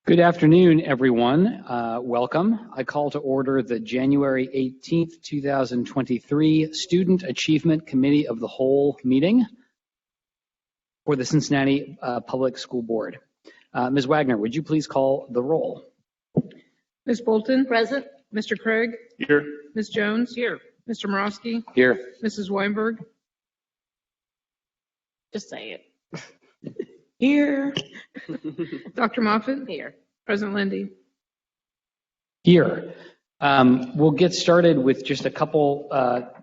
Good afternoon, everyone. Welcome. I call to order the January 18th, 2023 Student Achievement Committee of the Whole meeting for the Cincinnati Public School Board. Ms. Wagner, would you please call the roll? Ms. Bolton? Present. Mr. Craig? Here. Ms. Jones? Here. Mr. Morosky? Here. Mrs. Weinberg? Just say it. Here. Dr. Moffitt? Here. President Lindy? Here. We'll get started with just a couple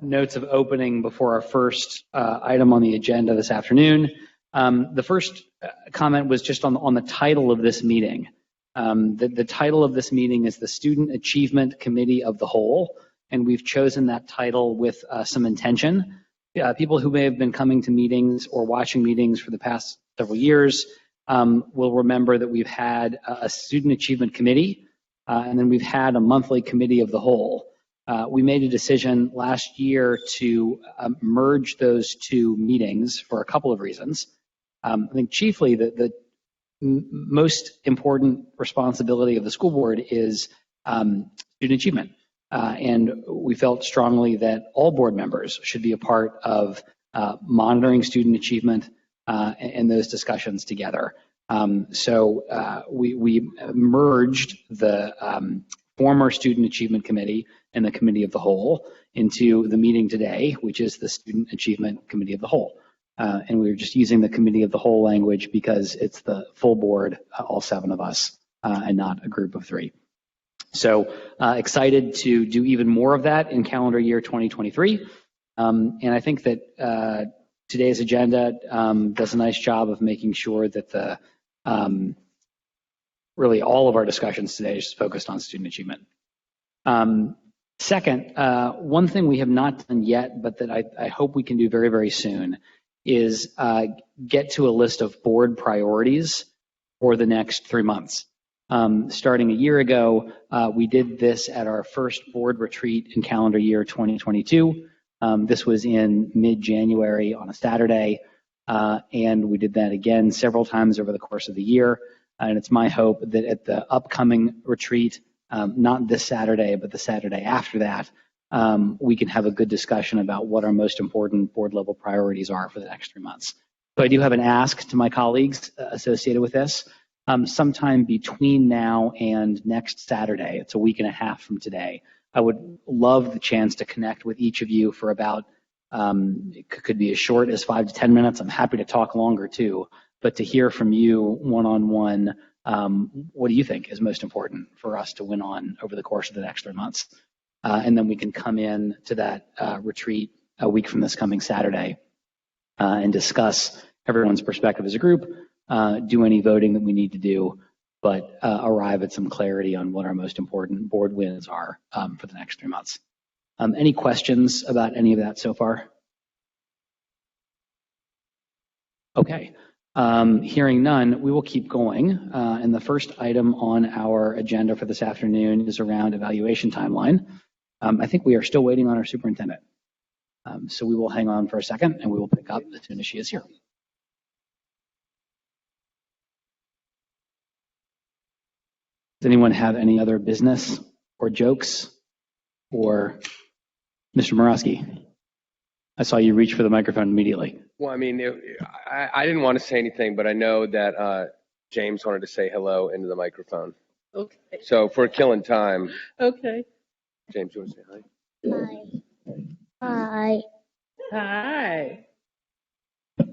notes of opening before our first item on the agenda this afternoon. The first comment was just on the title of this meeting. The title of this meeting is the Student Achievement Committee of the Whole, and we've chosen that title with some intention. People who may have been coming to meetings or watching meetings for the past several years will remember that we've had a Student Achievement Committee, and then we've had a monthly Committee of the Whole. We made a decision last year to merge those two meetings for a couple of reasons. I think chiefly the most important responsibility of the school board is student achievement. And we felt strongly that all board members should be a part of monitoring student achievement and those discussions together. So we merged the former Student Achievement Committee and the Committee of the Whole into the meeting today, which is the Student Achievement Committee of the Whole. And we were just using the Committee of the Whole language because it's the full board, all 7 of us, and not a group of 3. So excited to do even more of that in calendar year 2023. And I think that today's agenda does a nice job of making sure that really all of our discussions today is focused on student achievement. Second, one thing we have not done yet, but that I hope we can do very, very soon is get to a list of board priorities for the next 3 months. Starting a year ago, we did this at our first board retreat in calendar year 2022. This was in mid-January on a Saturday, and we did that again several times over the course of the year. And it's my hope that at the upcoming retreat, not this Saturday, but the Saturday after that, we can have a good discussion about what our most important board level priorities are for the next 3 months. So I do have an ask to my colleagues associated with this. Sometime between now and next Saturday, it's a week and a half from today, I would love the chance to connect with each of you for about, it could be as short as 5 to 10 minutes. I'm happy to talk longer too, but to hear from you one-on-one, what do you think is most important for us to win on over the course of the next 3 months? And then we can come in to that retreat a week from this coming Saturday and discuss everyone's perspective as a group, do any voting that we need to do, but arrive at some clarity on what our most important board wins are for the next 3 months. Any questions about any of that so far? Okay, hearing none, we will keep going. And the first item on our agenda for this afternoon is around evaluation timeline. I think we are still waiting on our superintendent. So we will hang on for a second and we will pick up as soon as she is here. Does anyone have any other business or jokes? Or Mr. Morosky, I saw you reach for the microphone immediately. Well, I mean, I didn't want to say anything, but I know that James wanted to say hello into the microphone. Okay. So if we're killing time, Okay. James, you want to say hi? Hi. Hi. Hi.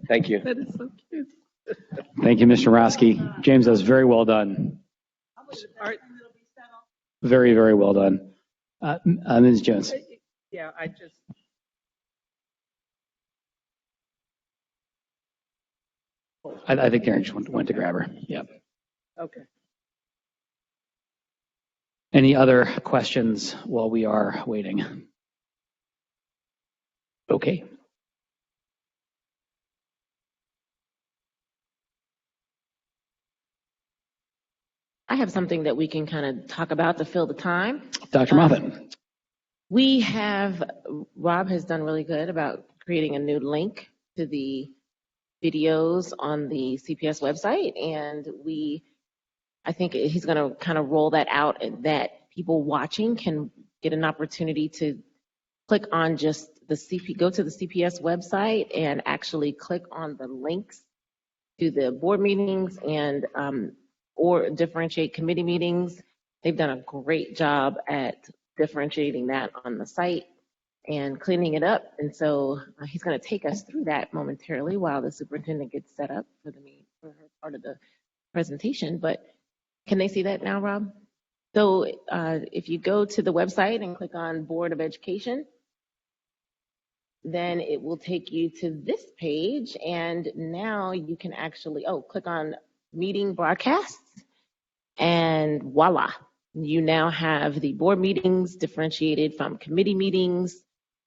Thank you. That is so cute. Thank you, Mr. Morosky. James, that was very well done. Very, very well done. Ms. Jones. Yeah, I just. I think Karen just went to grab her. Yeah. Okay. Any other questions while we are waiting? Okay. I have something that we can kind of talk about to fill the time. Dr. Moffitt. Rob has done really good about creating a new link to the videos on the CPS website, and I think he's going to kind of roll that out, and that people watching can get an opportunity to click on just go to the CPS website and actually click on the links to the board meetings and or differentiate committee meetings. They've done a great job at differentiating that on the site and cleaning it up. And so he's going to take us through that momentarily while the superintendent gets set up for her part of the presentation. But can they see that now, Rob? So if you go to the website and click on Board of Education, then it will take you to this page. And now you can actually, click on Meeting Broadcasts, and voila. You now have the board meetings differentiated from committee meetings.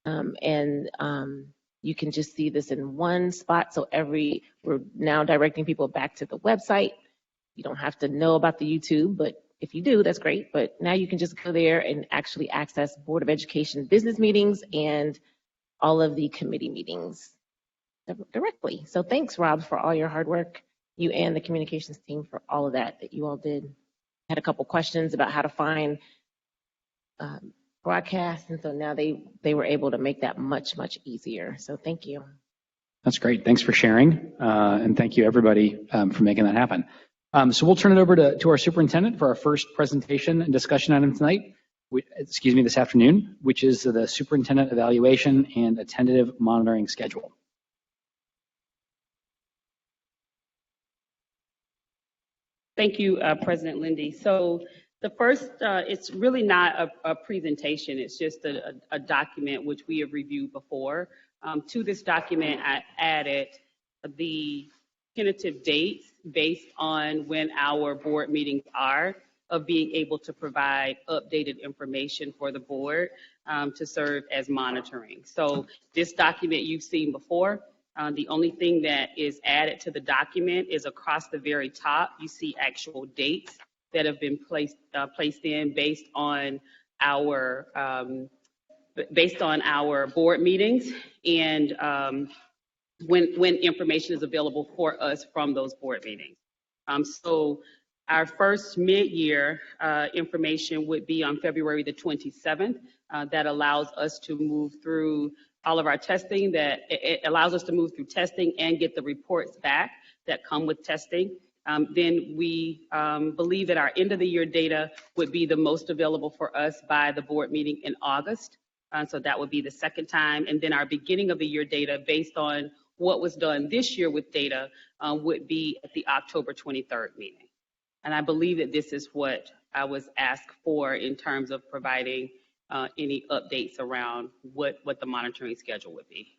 You can just see this in one spot. So we're now directing people back to the website. You don't have to know about the YouTube, but if you do, that's great. But now you can just go there and actually access Board of Education business meetings and all of the committee meetings directly. So thanks, Rob, for all your hard work. You and the communications team for all of that you all did. Had a couple questions about how to find broadcasts, and so now they were able to make that much, much easier. So thank you. That's great. Thanks for sharing, and thank you everybody for making that happen. So we'll turn it over to our superintendent for our first presentation and discussion item tonight. This afternoon, which is the superintendent evaluation and a tentative monitoring schedule. Thank you, President Lindy. So the first, it's really not a presentation, it's just a document which we have reviewed before. To this document, I added the tentative dates based on when our board meetings are, of being able to provide updated information for the board to serve as monitoring. So this document you've seen before. The only thing that is added to the document is across the very top, you see actual dates that have been placed in based on our board meetings and when information is available for us from those board meetings. So our first mid-year information would be on February the 27th. That allows us to move through all of our testing, it allows us to move through testing and get the reports back that come with testing. Then we believe that our end of the year data would be the most available for us by the board meeting in August. So that would be the second time. And then our beginning of the year data based on what was done this year with data would be at the October 23rd meeting. And I believe that this is what I was asked for in terms of providing any updates around what the monitoring schedule would be.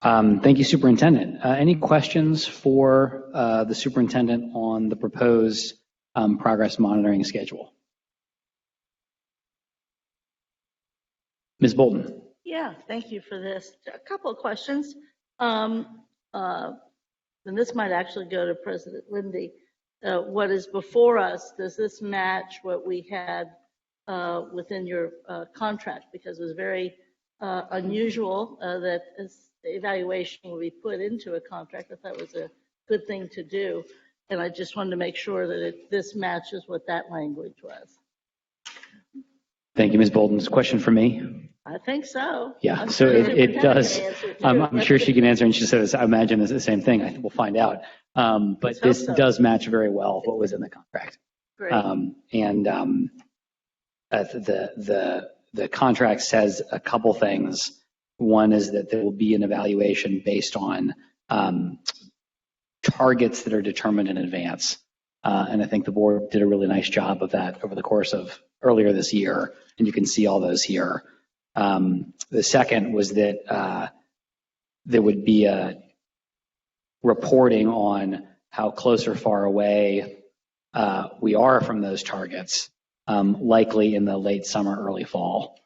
Thank you, Superintendent. Any questions for the Superintendent on the proposed progress monitoring schedule? Ms. Bolton. Yeah, thank you for this. A couple of questions. And this might actually go to President Lindy. What is before us, does this match what we had within your contract? Because it was very unusual that the evaluation will be put into a contract. I thought it was a good thing to do. And I just wanted to make sure that this matches what that language was. Thank you, Ms. Bolton. This question for me? I think so. Yeah, I'm so sure it does. I'm sure she can. can answer, and she says, I imagine it's the same thing. I think we'll find out. But this does match very well what was in the contract. Great. The contract says a couple things. One is that there will be an evaluation based on targets that are determined in advance. And I think the board did a really nice job of that over the course of earlier this year. And you can see all those here. The second was that there would be a reporting on how close or far away we are from those targets, likely in the late summer, early fall.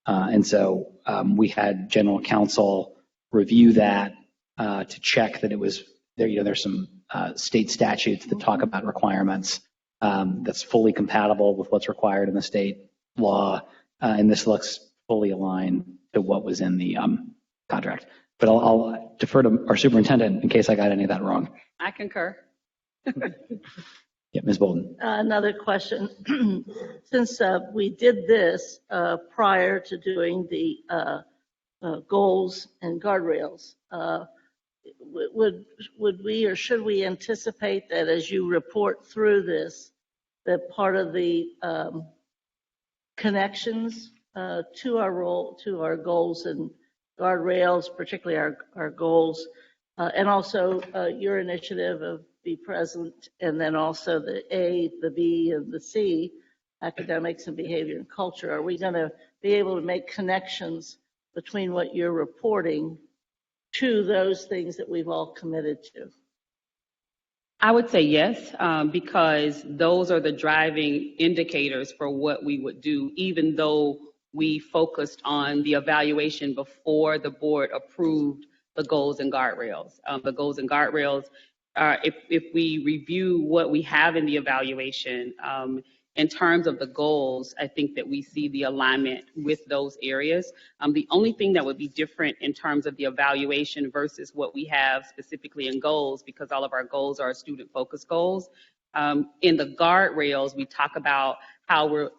And so we had general counsel review that to check that it was there. You know, there's some state statutes that talk about requirements that's fully compatible with what's required in the state law. And this looks fully aligned to what was in the contract. But I'll defer to our superintendent in case I got any of that wrong. I concur. Yeah, Ms. Bolden. Another question. Since we did this prior to doing the goals and guardrails, would we or should we anticipate that as you report through this, that part of the connections to our role, to our goals and guardrails, particularly our goals, and also your initiative of Be Present, and then also the A, the B, and the C, academics and behavior and culture, are we going to be able to make connections between what you're reporting to those things that we've all committed to? I would say yes, because those are the driving indicators for what we would do, even though we focused on the evaluation before the board approved the goals and guardrails. The goals and guardrails, if we review what we have in the evaluation, in terms of the goals, I think that we see the alignment with those areas. The only thing that would be different in terms of the evaluation versus what we have specifically in goals, because all of our goals are student-focused goals. In the guardrails, we talk about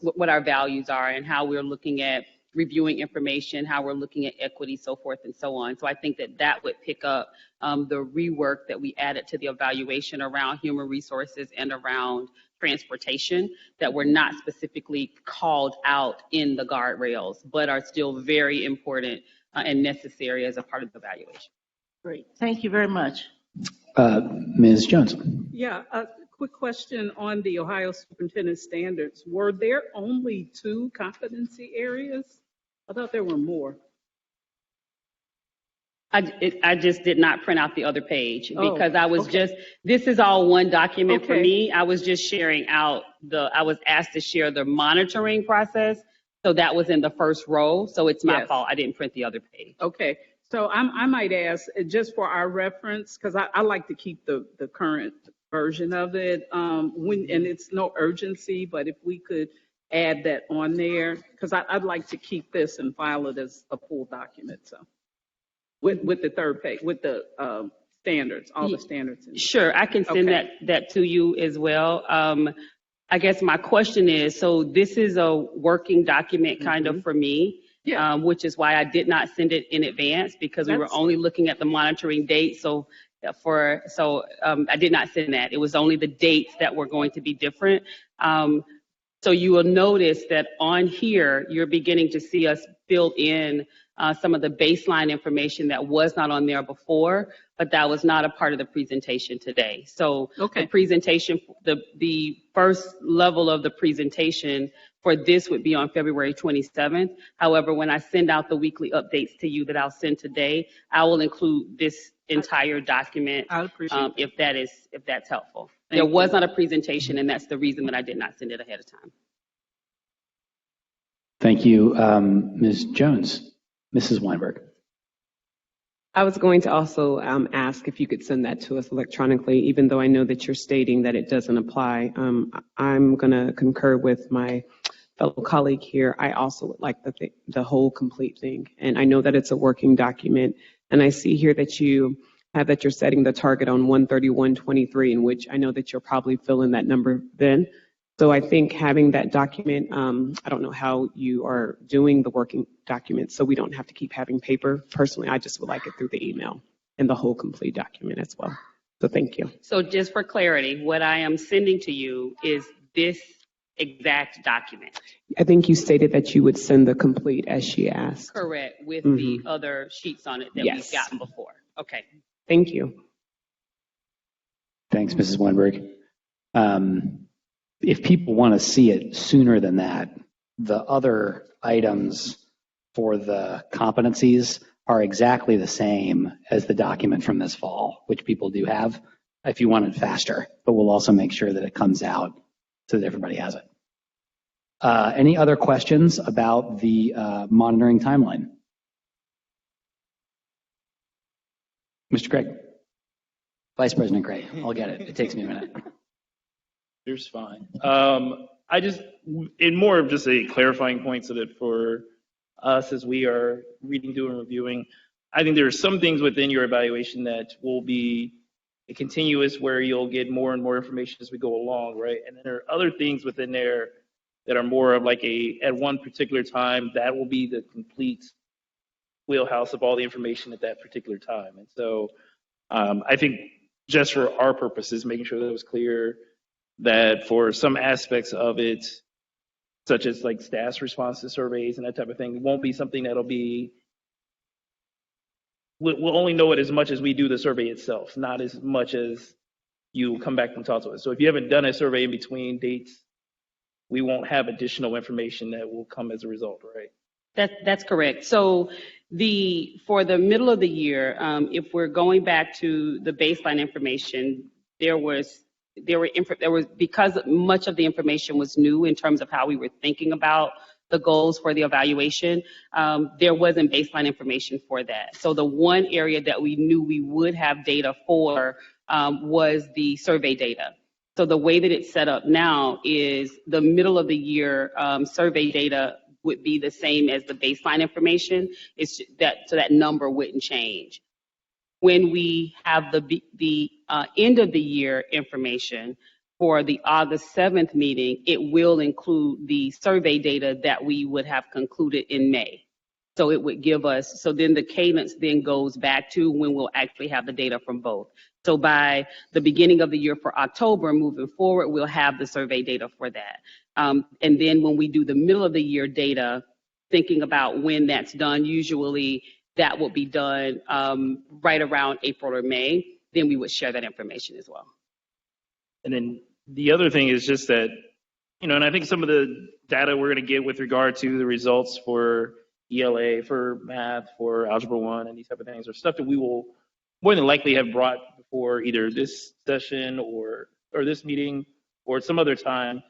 what our values are and how we're looking at reviewing information, how we're looking at equity, so forth and so on. So I think that would pick up the rework that we added to the evaluation around human resources and around transportation that were not specifically called out in the guardrails, but are still very important and necessary as a part of the evaluation. Great. Thank you very much. Ms. Jones. Yeah, a quick question on the Ohio Superintendent Standards. Were there only 2 competency areas? I thought there were more. I just did not print out the other page because I was okay. this is all one document for Okay. me. I was just sharing out I was asked to share the monitoring process. So that was in the first row. So it's my Yes. fault. I didn't print the other page. Okay, so I might ask, just for our reference, because I like to keep the current version of it, and it's no urgency, but if we could add that on there, because I'd like to keep this and file it as a full document, so. With the third page, with the standards, all the standards. Sure, I can send Okay. that to you as well. I guess my question is, so this is a working document kind of for me, Yeah. which is why I did not send it in advance because we were That's- only looking at the monitoring date. So I did not send that. It was only the dates that were going to be different. So you will notice that on here, you're beginning to see us fill in some of the baseline information that was not on there before, but that was not a part of the presentation today. So Okay. the presentation, the first level of the presentation for this would be on February 27th. However, when I send out the weekly updates to you that I'll send today, I will include this entire document I appreciate that. if that's helpful. Thank There was you. not a presentation, and that's the reason that I did not send it ahead of time. Thank you, Ms. Jones. Mrs. Weinberg. I was going to also ask if you could send that to us electronically, even though I know that you're stating that it doesn't apply. I'm going to concur with my fellow colleague here. I also would like the whole complete thing. And I know that it's a working document. And I see here that you have that you're setting the target on 131.23, in which I know that you'll probably fill in that number then. So I think having that document, I don't know how you are doing the working document, so we don't have to keep having paper. Personally, I just would like it through the email and the whole complete document as well. So thank you. So just for clarity, what I am sending to you is this exact document. I think you stated that you would send the complete as she asked. Correct, with the other sheets on it that Yes. we've gotten before. Okay. Thank you. Thanks, Mrs. Weinberg. If people want to see it sooner than that, the other items for the competencies are exactly the same as the document from this fall, which people do have if you want it faster, but we'll also make sure that it comes out so that everybody has it. Any other questions about the monitoring timeline? Mr. Craig. Vice President Craig, I'll get it. It takes me a minute. Here's fine. I just, in more of just a clarifying point so that for us as we are reading through and reviewing, I think there are some things within your evaluation that will be a continuous where you'll get more and more information as we go along, right? And then there are other things within there that are more of like at one particular time, that will be the complete wheelhouse of all the information at that particular time. And so I think just for our purposes, making sure that it was clear that for some aspects of it, such as like staff's response to surveys and that type of thing, it won't be something that'll be, we'll only know it as much as we do the survey itself, not as much as you come back and talk to us. So if you haven't done a survey in between dates, we won't have additional information that will come as a result, right? That's correct. So for the middle of the year, if we're going back to the baseline information, because much of the information was new in terms of how we were thinking about the goals for the evaluation, there wasn't baseline information for that. So the one area that we knew we would have data for was the survey data. So the way that it's set up now is the middle of the year survey data would be the same as the baseline information. It's so that number wouldn't change. When we have the end of the year information for the August 7th meeting, it will include the survey data that we would have concluded in May. So it would give us, so then the cadence then goes back to when we'll actually have the data from both. So by the beginning of the year for October, moving forward, we'll have the survey data for that. And then when we do the middle of the year data, thinking about when that's done, usually that will be done right around April or May. Then we would share that information as well. And then the other thing is just that, and I think some of the data we're going to get with regard to the results for ELA, for math, for Algebra 1, and these type of things are stuff that we will more than likely have brought before either this session or this meeting or some other time.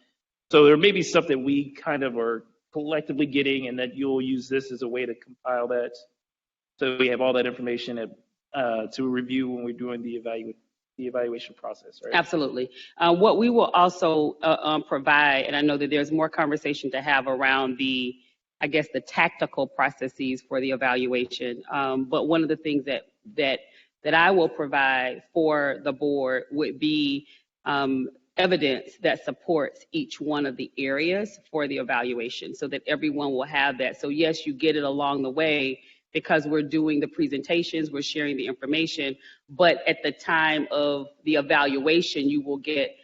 So there may be stuff that we kind of are collectively getting, and that you'll use this as a way to compile that. So we have all that information to review when we're doing the evaluation process, right? Absolutely. What we will also provide, and I know that there's more conversation to have around the tactical processes for the evaluation. But one of the things that I will provide for the board would be evidence that supports each one of the areas for the evaluation, so that everyone will have that. So yes, you get it along the way because we're doing the presentations, we're sharing the information, but at the time of the evaluation, you will get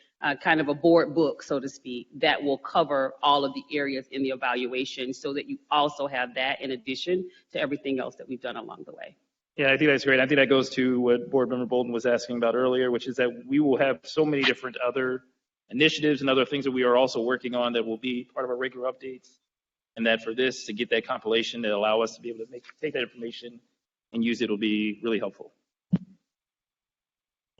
kind of a board book, so to speak, that will cover all of the areas in the evaluation, so that you also have that in addition to everything else that we've done along the way. Yeah, I think that's great. I think that goes to what Board Member Bolden was asking about earlier, which is that we will have so many different other initiatives and other things that we are also working on that will be part of our regular updates. And that for this, to get that compilation that allow us to be able to take that information and use it will be really helpful.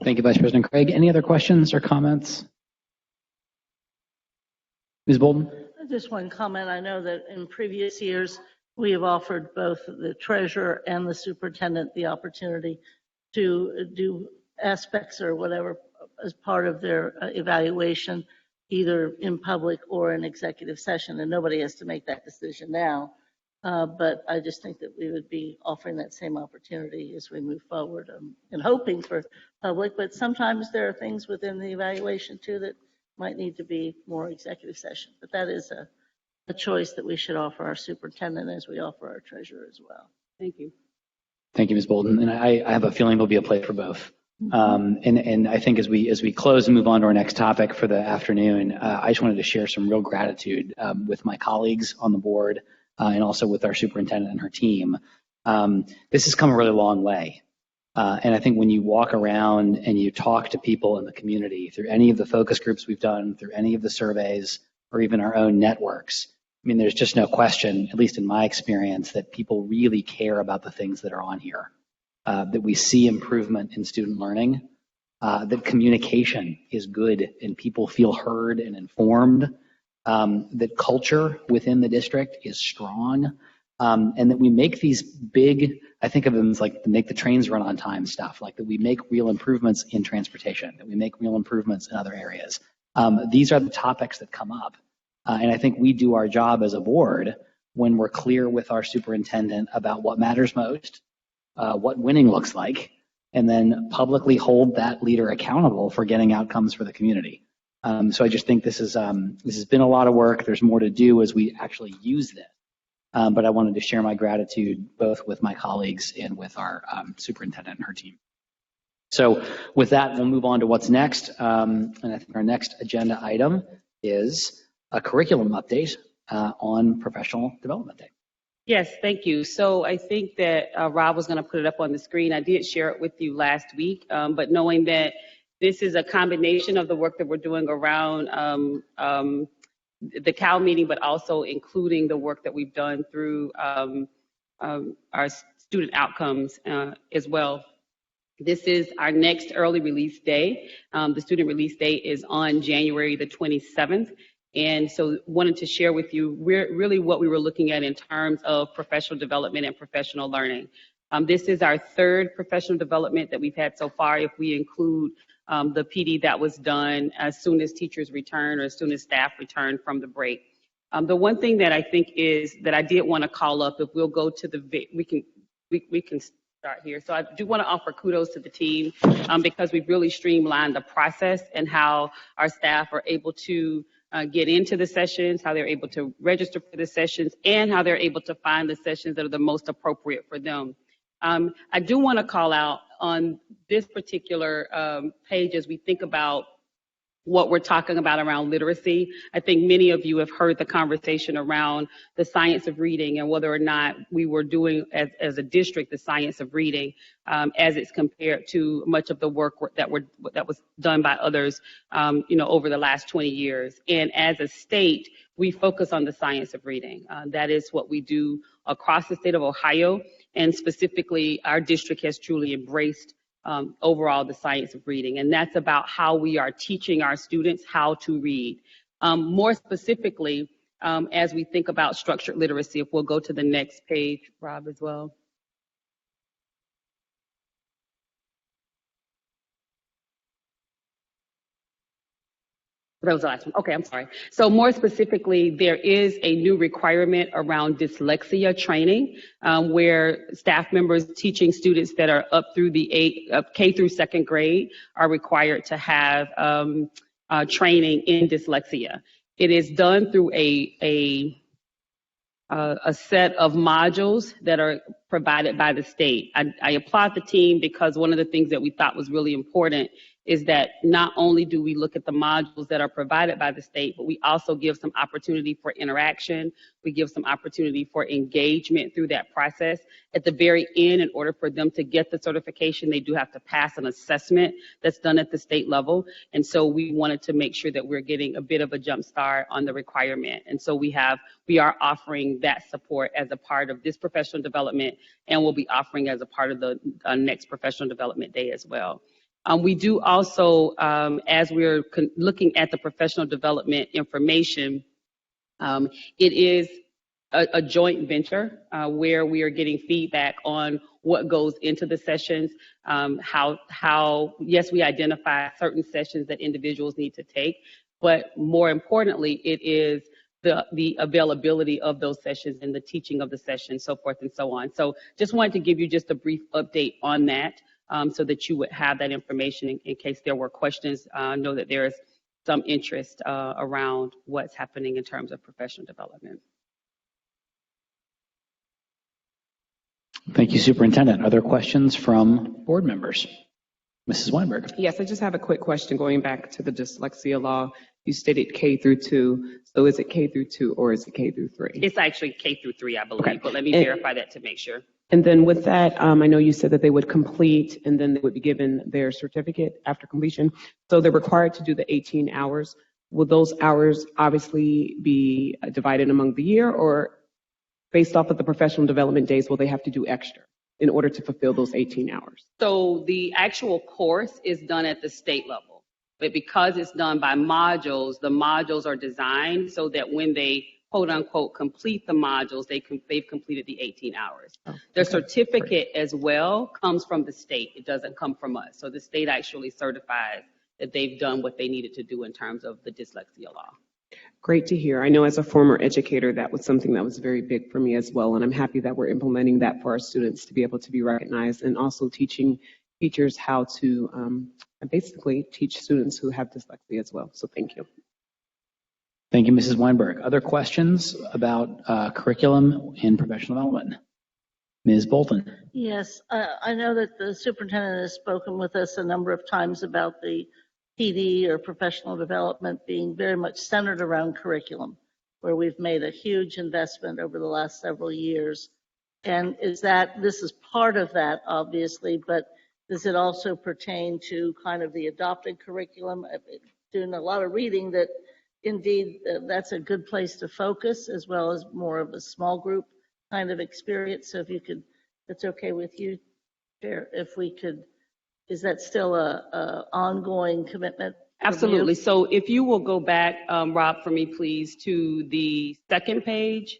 Thank you, Vice President Craig. Any other questions or comments? Ms. Bolden? Just one comment. I know that in previous years, we have offered both the treasurer and the superintendent the opportunity to do aspects or whatever as part of their evaluation, either in public or in executive session, and nobody has to make that decision now. But I just think that we would be offering that same opportunity as we move forward, and hoping for public, but sometimes there are things within the evaluation too that might need to be more executive session. But that is a choice that we should offer our superintendent as we offer our treasurer as well. Thank you. Thank you, Ms. Bolden. And I have a feeling there'll be a place for both. And I think as we close and move on to our next topic for the afternoon, I just wanted to share some real gratitude with my colleagues on the board and also with our superintendent and her team. This has come a really long way. And I think when you walk around and you talk to people in the community through any of the focus groups we've done, through any of the surveys, or even our own networks, I mean, there's just no question, at least in my experience, that people really care about the things that are on here, that we see improvement in student learning, that communication is good and people feel heard and informed, that culture within the district is strong, and that we make these big, I think of them as like make the trains run on time stuff, like that we make real improvements in transportation, that we make real improvements in other areas. These are the topics that come up. And I think we do our job as a board when we're clear with our superintendent about what matters most, what winning looks like, and then publicly hold that leader accountable for getting outcomes for the community. So I just think this has been a lot of work. There's more to do as we actually use this. But I wanted to share my gratitude both with my colleagues and with our superintendent and her team. So with that, we'll move on to what's next. And I think our next agenda item is a curriculum update on Professional Development Day. Yes, thank you. So I think that Rob was going to put it up on the screen. I did share it with you last week, but knowing that this is a combination of the work that we're doing around the CAL meeting, but also including the work that we've done through our student outcomes as well. This is our next early release day. The student release day is on January the 27th. And so wanted to share with you really what we were looking at in terms of professional development and professional learning. This is our third professional development that we've had so far, if we include the PD that was done as soon as teachers return or as soon as staff return from the break. The one thing that I think is that I did want to call up, if we'll go to we can start here. So I do want to offer kudos to the team because we've really streamlined the process and how our staff are able to get into the sessions, how they're able to register for the sessions, and how they're able to find the sessions that are the most appropriate for them. I do want to call out on this particular page as we think about what we're talking about around literacy. I think many of you have heard the conversation around the science of reading and whether or not we were doing as a district the science of reading as it's compared to much of the work that was done by others over the last 20 years. And as a state, we focus on the science of reading. That is what we do across the state of Ohio, and specifically our district has truly embraced overall the science of reading, and that's about how we are teaching our students how to read. More specifically, as we think about structured literacy, if we'll go to the next page, Rob, as well. That was the last one. Okay, I'm sorry. So more specifically, there is a new requirement around dyslexia training, where staff members teaching students that are up through the K through second grade are required to have training in dyslexia. It is done through a set of modules that are provided by the state. I applaud the team because one of the things that we thought was really important is that not only do we look at the modules that are provided by the state, but we also give some opportunity for interaction. We give some opportunity for engagement through that process. At the very end, in order for them to get the certification, they do have to pass an assessment that's done at the state level. And so we wanted to make sure that we're getting a bit of a jump start on the requirement. And so we are offering that support as a part of this professional development, and we'll be offering as a part of the next professional development day as well. We do also, as we're looking at the professional development information, it is a joint venture where we are getting feedback on what goes into the sessions, how yes, we identify certain sessions that individuals need to take, but more importantly, it is the availability of those sessions and the teaching of the sessions, so forth and so on. So just wanted to give you just a brief update on that. So that you would have that information in case there were questions. Know that there is some interest around what's happening in terms of professional development. Thank you, Superintendent. Are there questions from board members? Mrs. Weinberg. Yes, I just have a quick question going back to the dyslexia law. You stated K through 2. So is it K through 2 or is it K through 3? It's actually K through 3, I believe, okay. But let me verify that to make sure. And then with that, I know you said that they would complete and then they would be given their certificate after completion. So they're required to do the 18 hours. Will those hours obviously be divided among the year, or based off of the professional development days, will they have to do extra in order to fulfill those 18 hours? So the actual course is done at the state level, but because it's done by modules, the modules are designed so that when they quote unquote complete the modules, they've completed the 18 hours. Oh, the certificate as well comes from the state. It doesn't come from us. So the state actually certifies that they've done what they needed to do in terms of the dyslexia law. Great to hear. I know as a former educator, that was something that was very big for me as well. And I'm happy that we're implementing that for our students to be able to be recognized, and also teaching teachers how to basically teach students who have dyslexia as well. So thank you. Thank you, Mrs. Weinberg. Other questions about curriculum and professional development? Ms. Bolton. Yes, I know that the superintendent has spoken with us a number of times about the PD or professional development being very much centered around curriculum, where we've made a huge investment over the last several years. And this is part of that, obviously, but does it also pertain to kind of the adopted curriculum? I've been doing a lot of reading that indeed that's a good place to focus, as well as more of a small group kind of experience. So if you could, that's okay with you, Chair, if we could, is that still a ongoing commitment? Absolutely. So if you will go back, Rob, for me, please, to the second page.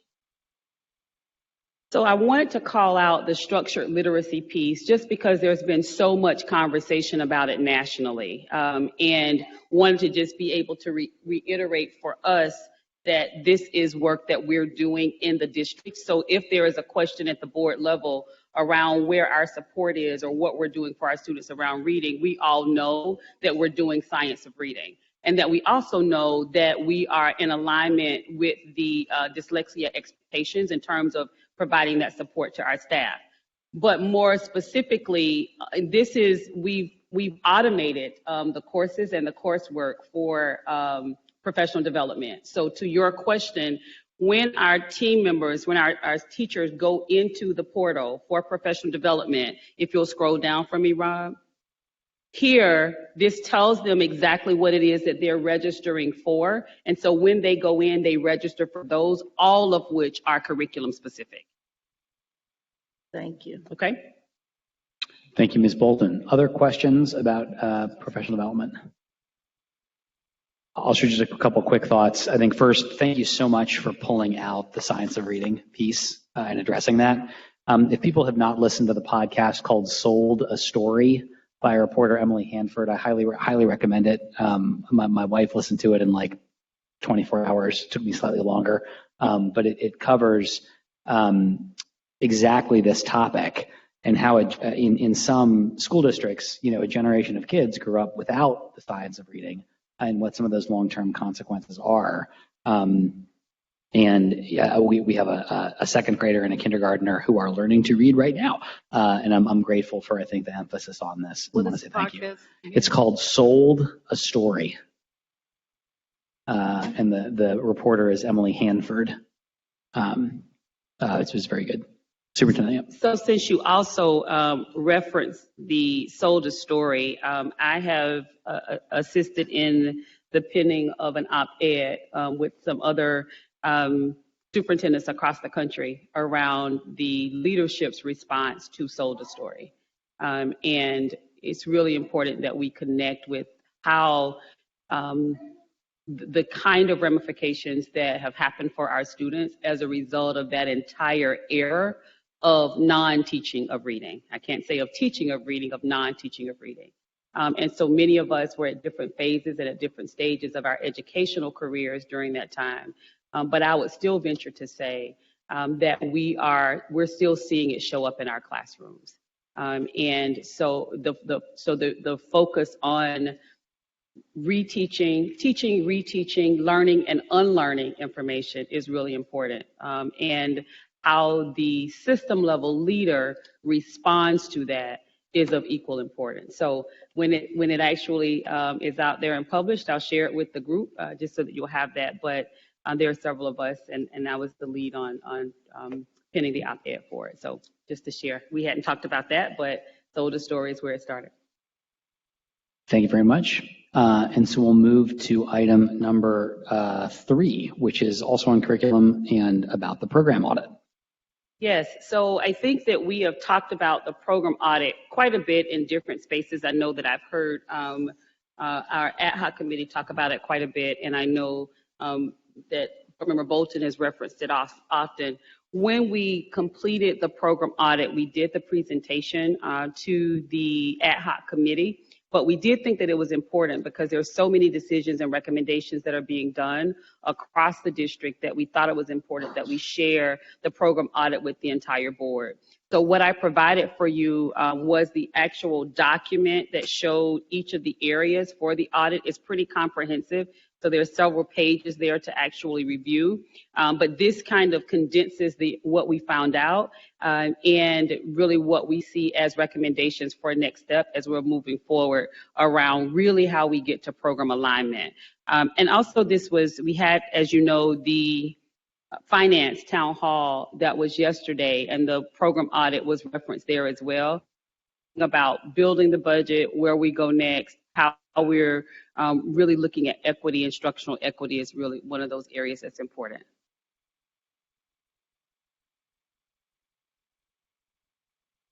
So I wanted to call out the structured literacy piece just because there's been so much conversation about it nationally, and wanted to just be able to reiterate for us that this is work that we're doing in the district. So if there is a question at the board level around where our support is or what we're doing for our students around reading, we all know that we're doing science of reading. And that we also know that we are in alignment with the dyslexia expectations in terms of providing that support to our staff. But more specifically, we've automated the courses and the coursework for professional development. So to your question, when our team members, when our teachers go into the portal for professional development, if you'll scroll down for me, Rob, here, this tells them exactly what it is that they're registering for. And so when they go in, they register for those, all of which are curriculum specific. Thank you. Okay. Thank you, Ms. Bolton. Other questions about professional development? I'll share just a couple quick thoughts. I think first, thank you so much for pulling out the science of reading piece and addressing that. If people have not listened to the podcast called Sold a Story by reporter Emily Hanford, I highly recommend it. My wife listened to it in like 24 hours. It took me slightly longer, but it covers exactly this topic and how in some school districts, a generation of kids grew up without the science of reading and what some of those long-term consequences are. And we have a second grader and a kindergartner who are learning to read right now. And I'm grateful for, I think, the emphasis on this. I want to say thank you. It's called Sold a Story. And the reporter is Emily Hanford. It was very good. Superintendent. Yeah. So since you also referenced the Sold a Story, I have assisted in the penning of an op-ed with some other superintendents across the country around the leadership's response to Sold a Story. And it's really important that we connect with how the kind of ramifications that have happened for our students as a result of that entire era of non-teaching of reading. I can't say of teaching of reading, of non-teaching of reading. And so many of us were at different phases and at different stages of our educational careers during that time. But I would still venture to say that we're still seeing it show up in our classrooms. And so the focus on reteaching, teaching, reteaching, learning, and unlearning information is really important. And how the system level leader responds to that is of equal importance. So when it actually is out there and published, I'll share it with the group just so that you'll have that. But there are several of us, and I was the lead on penning the op-ed for it. So just to share, we hadn't talked about that, but Sold a Story is where it started. Thank you very much. And so we'll move to item number 3, which is also on curriculum and about the program audit. Yes, so I think that we have talked about the program audit quite a bit in different spaces. I know that I've heard our ad hoc committee talk about it quite a bit, and I know that Member Bolton has referenced it often. When we completed the program audit, we did the presentation to the ad hoc committee. But we did think that it was important because there are so many decisions and recommendations that are being done across the district that we thought it was important that we share the program audit with the entire board. So what I provided for you was the actual document that showed each of the areas for the audit. It's pretty comprehensive. So there are several pages there to actually review. But this kind of condenses what we found out and really what we see as recommendations for next step as we're moving forward around really how we get to program alignment. And also we had, as you know, the finance town hall that was yesterday, and the program audit was referenced there as well, about building the budget, where we go next, how we're really looking at equity. Instructional equity is really one of those areas that's important.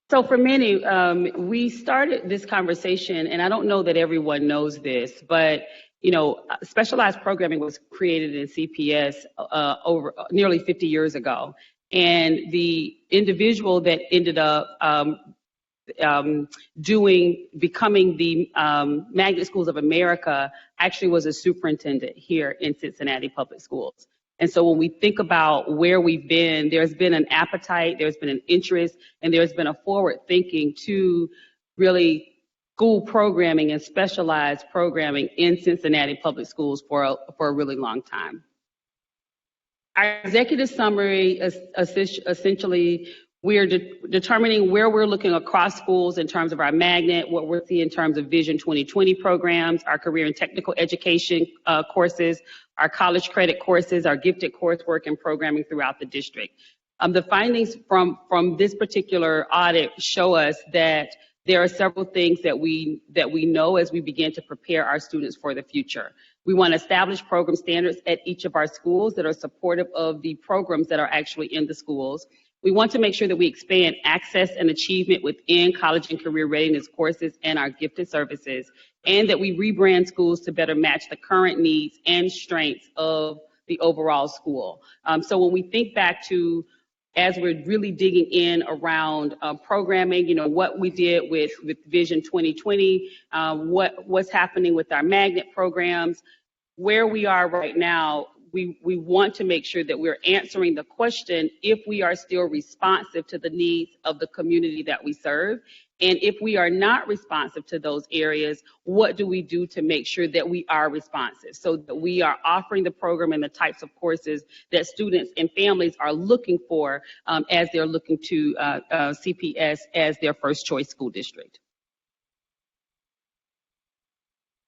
So for many, we started this conversation, and I don't know that everyone knows this, but specialized programming was created in CPS over nearly 50 years ago. And the individual that ended up becoming the Magnet Schools of America actually was a superintendent here in Cincinnati Public Schools. And so when we think about where we've been, there's been an appetite, there's been an interest, and there's been a forward thinking to really school programming and specialized programming in Cincinnati Public Schools for a really long time. Our executive summary is essentially we're determining where we're looking across schools in terms of our magnet, what we're seeing in terms of Vision 2020 programs, our career and technical education courses, our college credit courses, our gifted coursework and programming throughout the district. The findings from this particular audit show us that there are several things that we know as we begin to prepare our students for the future. We want to establish program standards at each of our schools that are supportive of the programs that are actually in the schools. We want to make sure that we expand access and achievement within college and career readiness courses and our gifted services, and that we rebrand schools to better match the current needs and strengths of the overall school. So when we think back to, as we're really digging in around programming, what we did with Vision 2020, what's happening with our magnet programs, where we are right now, we want to make sure that we're answering the question if we are still responsive to the needs of the community that we serve. And if we are not responsive to those areas, what do we do to make sure that we are responsive, so that we are offering the program and the types of courses that students and families are looking for as they're looking to CPS as their first choice school district.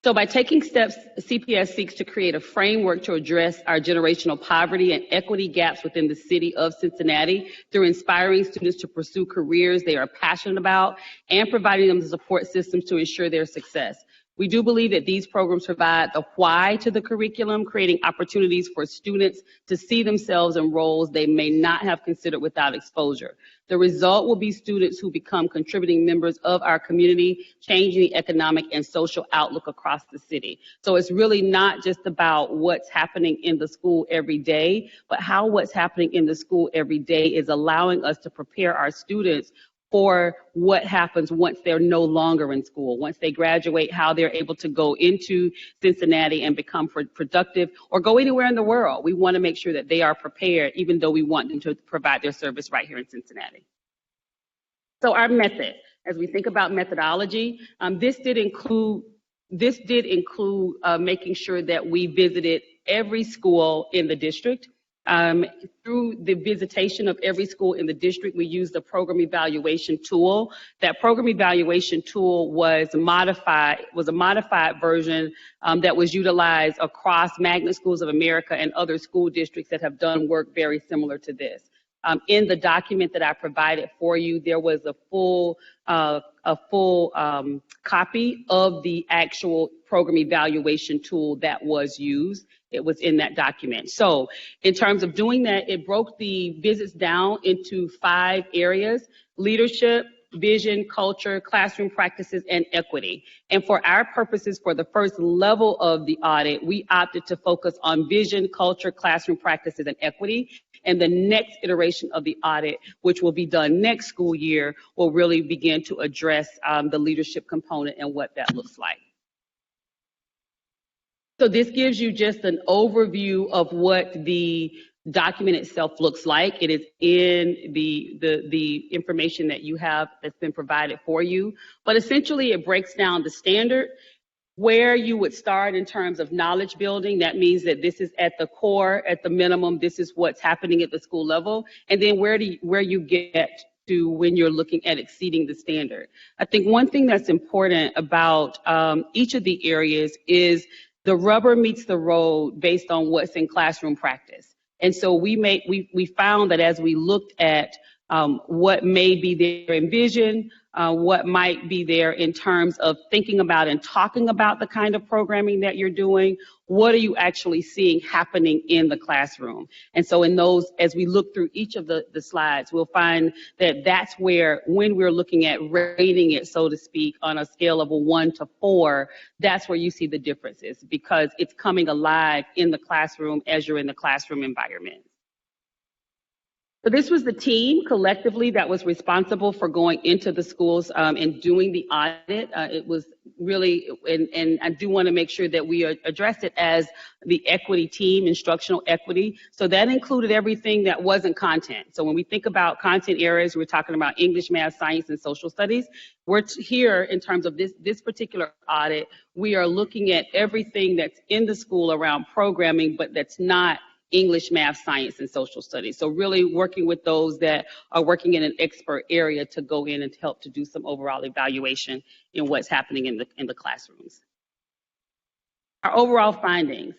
So by taking steps, CPS seeks to create a framework to address our generational poverty and equity gaps within the city of Cincinnati through inspiring students to pursue careers they are passionate about and providing them the support systems to ensure their success. We do believe that these programs provide the why to the curriculum, creating opportunities for students to see themselves in roles they may not have considered without exposure. The result will be students who become contributing members of our community, changing the economic and social outlook across the city. So it's really not just about what's happening in the school every day, but how what's happening in the school every day is allowing us to prepare our students for what happens once they're no longer in school, once they graduate, how they're able to go into Cincinnati and become productive or go anywhere in the world. We want to make sure that they are prepared, even though we want them to provide their service right here in Cincinnati. So our method, as we think about methodology, this did include making sure that we visited every school in the district. Through the visitation of every school in the district, we used a program evaluation tool. That program evaluation tool was a modified version that was utilized across Magnet Schools of America and other school districts that have done work very similar to this. In the document that I provided for you, there was a full copy of the actual program evaluation tool that was used. It was in that document. So in terms of doing that, it broke the visits down into 5 areas: leadership, vision, culture, classroom practices, and equity. And for our purposes, for the first level of the audit, we opted to focus on vision, culture, classroom practices, and equity. And the next iteration of the audit, which will be done next school year, will really begin to address the leadership component and what that looks like. So this gives you just an overview of what the document itself looks like. It is in the information that you have that's been provided for you. But essentially, it breaks down the standard, where you would start in terms of knowledge building. That means that this is at the core, at the minimum, this is what's happening at the school level. And then where you get to when you're looking at exceeding the standard. I think one thing that's important about each of the areas is the rubber meets the road based on what's in classroom practice. And so we found that as we looked at what may be there in vision, what might be there in terms of thinking about and talking about the kind of programming that you're doing, what are you actually seeing happening in the classroom? And so in those, as we look through each of the slides, we'll find that that's where, when we're looking at rating it, so to speak, on a scale of a 1 to 4, that's where you see the differences, because it's coming alive in the classroom as you're in the classroom environment. So this was the team collectively that was responsible for going into the schools and doing the audit. It was really, and I do want to make sure that we address it as the equity team, instructional equity. So that included everything that wasn't content. So when we think about content areas, we're talking about English, math, science, and social studies. We're here in terms of this particular audit, we are looking at everything that's in the school around programming, but that's not English, math, science, and social studies. So really working with those that are working in an expert area to go in and to help to do some overall evaluation in what's happening in the classrooms. Our overall findings.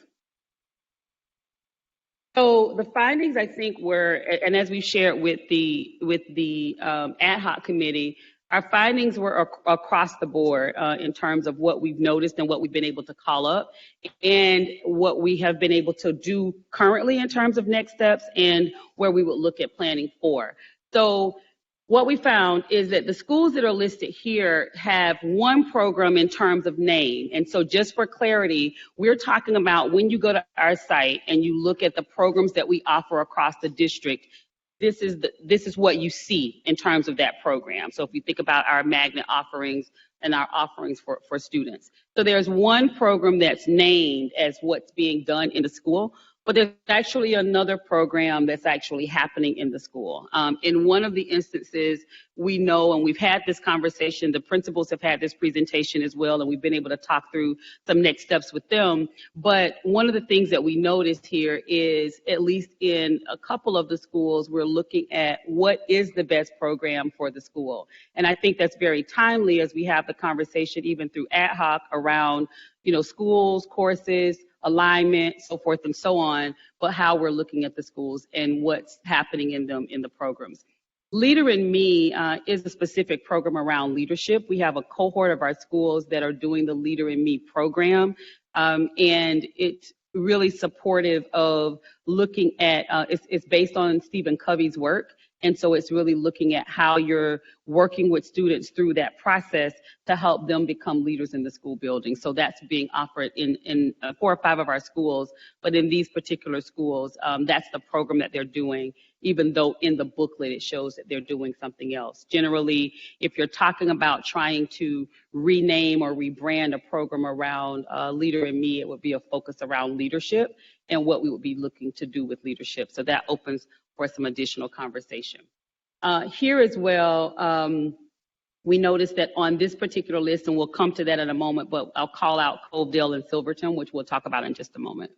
So the findings, I think, were, and as we shared with the ad hoc committee, our findings were across the board in terms of what we've noticed and what we've been able to call up, and what we have been able to do currently in terms of next steps and where we would look at planning for. So what we found is that the schools that are listed here have one program in terms of name. And so just for clarity, we're talking about when you go to our site and you look at the programs that we offer across the district, this is what you see in terms of that program. So if you think about our magnet offerings and our offerings for students. So there's one program that's named as what's being done in the school, but there's actually another program that's actually happening in the school. In one of the instances, we know, and we've had this conversation, the principals have had this presentation as well, and we've been able to talk through some next steps with them. But one of the things that we noticed here is, at least in a couple of the schools, we're looking at what is the best program for the school. And I think that's very timely as we have the conversation even through ad hoc around, schools, courses, alignment, so forth and so on, but how we're looking at the schools and what's happening in them in the programs. Leader in Me is a specific program around leadership. We have a cohort of our schools that are doing the Leader in Me program, and it's really supportive of looking at, it's based on Stephen Covey's work. And so it's really looking at how you're working with students through that process to help them become leaders in the school building. So that's being offered in 4 or 5 of our schools, but in these particular schools, that's the program that they're doing, even though in the booklet it shows that they're doing something else. Generally, if you're talking about trying to rename or rebrand a program around Leader in Me, it would be a focus around leadership and what we would be looking to do with leadership. So that opens for some additional conversation. Here as well, we noticed that on this particular list, and we'll come to that in a moment, but I'll call out Covedale and Silverton, which we'll talk about in just a moment.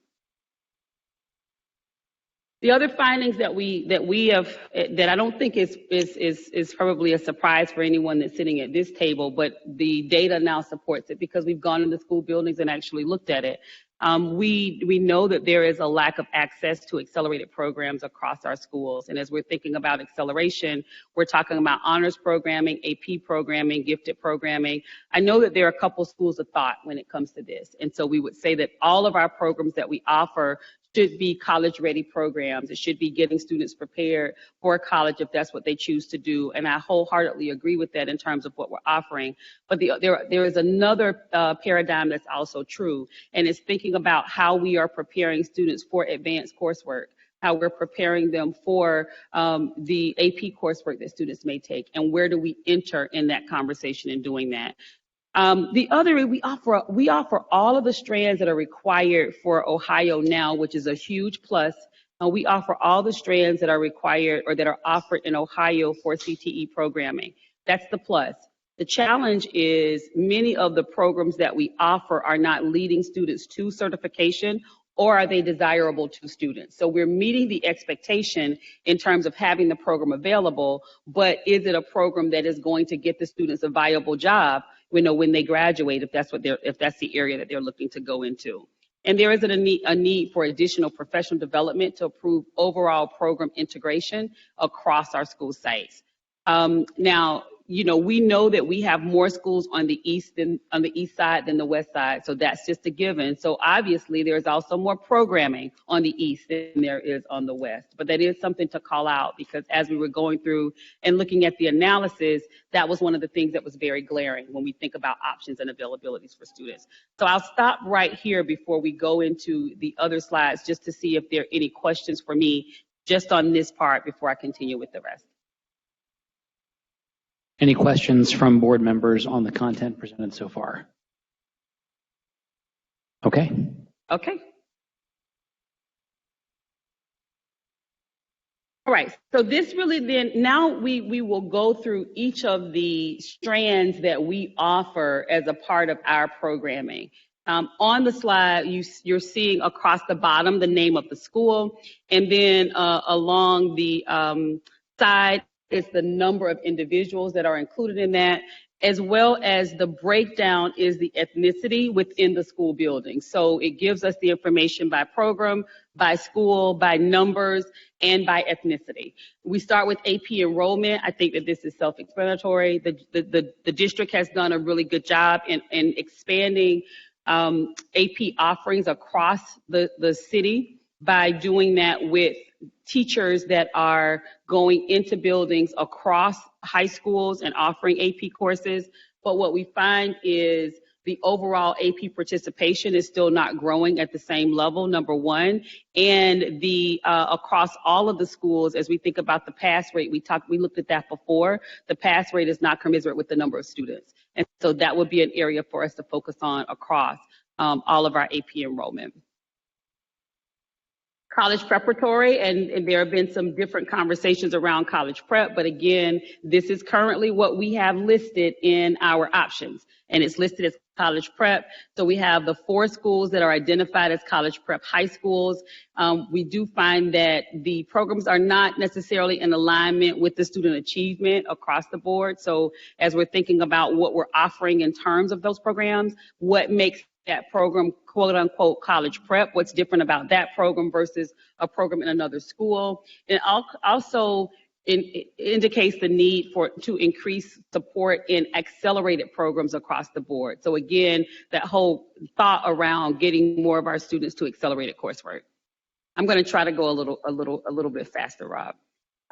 The other findings that we have, that I don't think is probably a surprise for anyone that's sitting at this table, but the data now supports it because we've gone into school buildings and actually looked at it. We know that there is a lack of access to accelerated programs across our schools. And as we're thinking about acceleration, we're talking about honors programming, AP programming, gifted programming. I know that there are a couple schools of thought when it comes to this. And so we would say that all of our programs that we offer should be college-ready programs. It should be getting students prepared for college if that's what they choose to do. And I wholeheartedly agree with that in terms of what we're offering. But there is another paradigm that's also true, and it's thinking about how we are preparing students for advanced coursework, how we're preparing them for the AP coursework that students may take, and where do we enter in that conversation in doing that. The other, we offer all of the strands that are required for Ohio now, which is a huge plus We offer all the strands that are required or that are offered in Ohio for CTE programming. That's the plus. The challenge is many of the programs that we offer are not leading students to certification, or are they desirable to students? So we're meeting the expectation in terms of having the program available, but is it a program that is going to get the students a viable job, when they graduate, if that's the area that they're looking to go into? And there is a need for additional professional development to improve overall program integration across our school sites. Now, we know that we have more schools on the east side than the west side, so that's just a given. So obviously, there's also more programming on the east than there is on the west. But that is something to call out, because as we were going through and looking at the analysis, that was one of the things that was very glaring when we think about options and availabilities for students. So I'll stop right here before we go into the other slides, just to see if there are any questions for me just on this part before I continue with the rest. Any questions from board members on the content presented so far? Okay. Okay. All right, so this really then, now we will go through each of the strands that we offer as a part of our programming. On the slide, you're seeing across the bottom the name of the school, and then along the side is the number of individuals that are included in that, as well as the breakdown is the ethnicity within the school building. So it gives us the information by program, by school, by numbers, and by ethnicity. We start with AP enrollment. I think that this is self-explanatory. The district has done a really good job in expanding AP offerings across the city by doing that with teachers that are going into buildings across high schools and offering AP courses. But what we find is the overall AP participation is still not growing at the same level, number one. And the across all of the schools, as we think about the pass rate, we looked at that before, the pass rate is not commensurate with the number of students. And so that would be an area for us to focus on across all of our AP enrollment. College preparatory, and there have been some different conversations around college prep, but again, this is currently what we have listed in our options, and it's listed as college prep. So we have the 4 schools that are identified as college prep high schools. We do find that the programs are not necessarily in alignment with the student achievement across the board. So as we're thinking about what we're offering in terms of those programs, what makes that program, quote unquote, college prep, what's different about that program versus a program in another school. And also indicates the need to increase support in accelerated programs across the board. So again, that whole thought around getting more of our students to accelerated coursework. I'm going to try to go a little bit faster, Rob.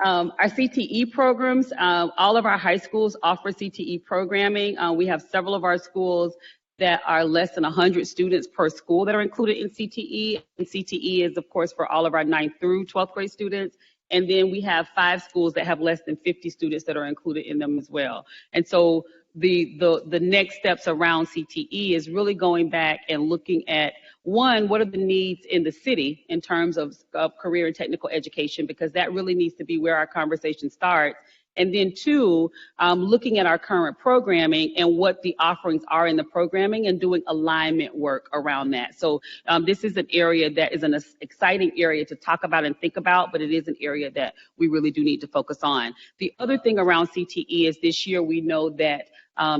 Our CTE programs, all of our high schools offer CTE programming. We have several of our schools that are less than 100 students per school that are included in CTE. And CTE is, of course, for all of our 9th through 12th grade students. And then we have 5 schools that have less than 50 students that are included in them as well. And so the next steps around CTE is really going back and looking at, one, what are the needs in the city in terms of career and technical education, because that really needs to be where our conversation starts. And then 2, looking at our current programming and what the offerings are in the programming and doing alignment work around that. So this is an area that is an exciting area to talk about and think about, but it is an area that we really do need to focus on. The other thing around CTE is this year we know that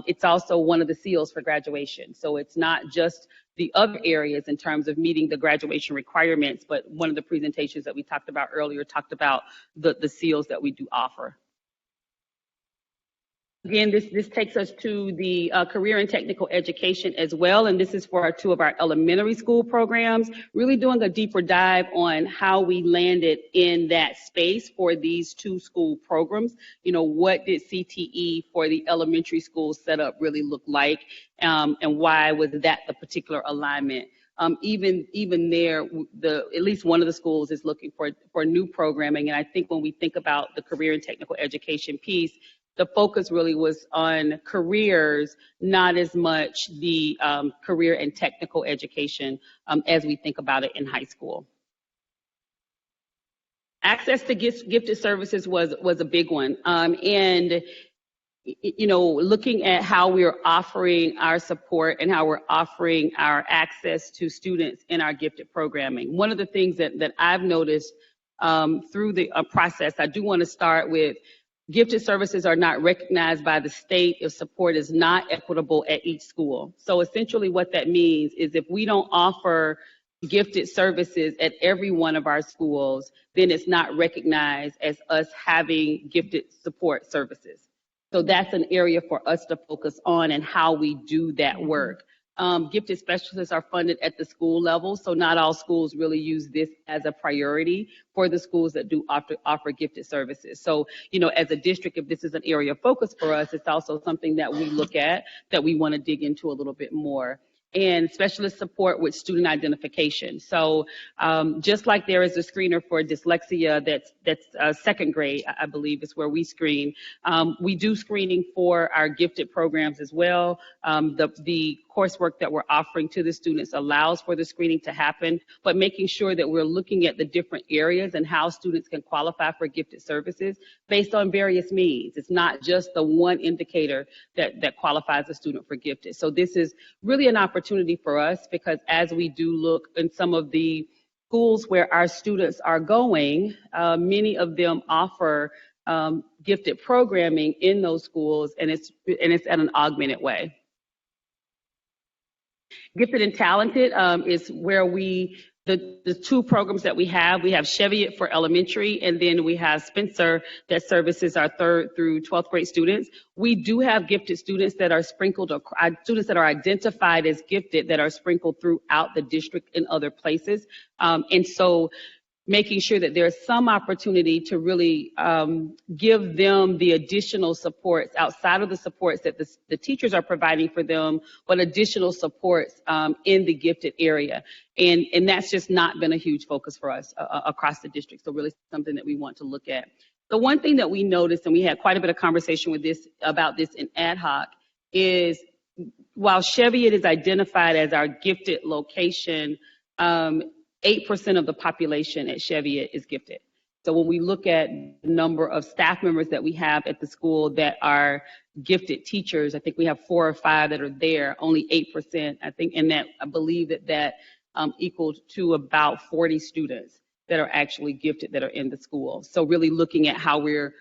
it's also one of the seals for graduation. So it's not just the other areas in terms of meeting the graduation requirements, but one of the presentations that we talked about earlier talked about the seals that we do offer. Again, this takes us to the career and technical education as well, and this is for 2 of our elementary school programs, really doing a deeper dive on how we landed in that space for these 2 school programs. You know, what did CTE for the elementary school setup really look like, and why was that the particular alignment? Even there, at least one of the schools is looking for new programming, and I think when we think about the career and technical education piece, the focus really was on careers, not as much the career and technical education as we think about it in high school. access to gifted services was a big one. And looking at how we're offering our support and how we're offering our access to students in our gifted programming. One of the things that I've noticed through the process, I do want to start with gifted services are not recognized by the state if support is not equitable at each school. So essentially what that means is if we don't offer gifted services at every one of our schools, then it's not recognized as us having gifted support services. So that's an area for us to focus on and how we do that work. Gifted specialists are funded at the school level, so not all schools really use this as a priority for the schools that do offer gifted services. So, as a district, if this is an area of focus for us, it's also something that we look at, that we want to dig into a little bit more. And specialist support with student identification. So just like there is a screener for dyslexia that's second grade, I believe is where we screen. We do screening for our gifted programs as well. The coursework that we're offering to the students allows for the screening to happen, but making sure that we're looking at the different areas and how students can qualify for gifted services based on various means. It's not just the one indicator that qualifies a student for gifted. So this is really an opportunity for us, because as we do look in some of the schools where our students are going, many of them offer gifted programming in those schools, and it's at an augmented way. Gifted and Talented is where the two programs that we have Cheviot for elementary, and then we have Spencer that services our 3rd through 12th grade students. We do have gifted students that are sprinkled, students that are identified as gifted that are sprinkled throughout the district in other places. And so making sure that there's some opportunity to really give them the additional supports outside of the supports that the teachers are providing for them, but additional supports in the gifted area. And that's just not been a huge focus for us across the district. So really something that we want to look at. The one thing that we noticed, and we had quite a bit of conversation about this in ad hoc, is while Cheviot is identified as our gifted location, 8% of the population at Cheviot is gifted. So when we look at the number of staff members that we have at the school that are gifted teachers, I think we have 4 or 5 that are there, only 8%, I think, and that I believe that equals to about 40 students that are actually gifted that are in the school. So really looking at how we're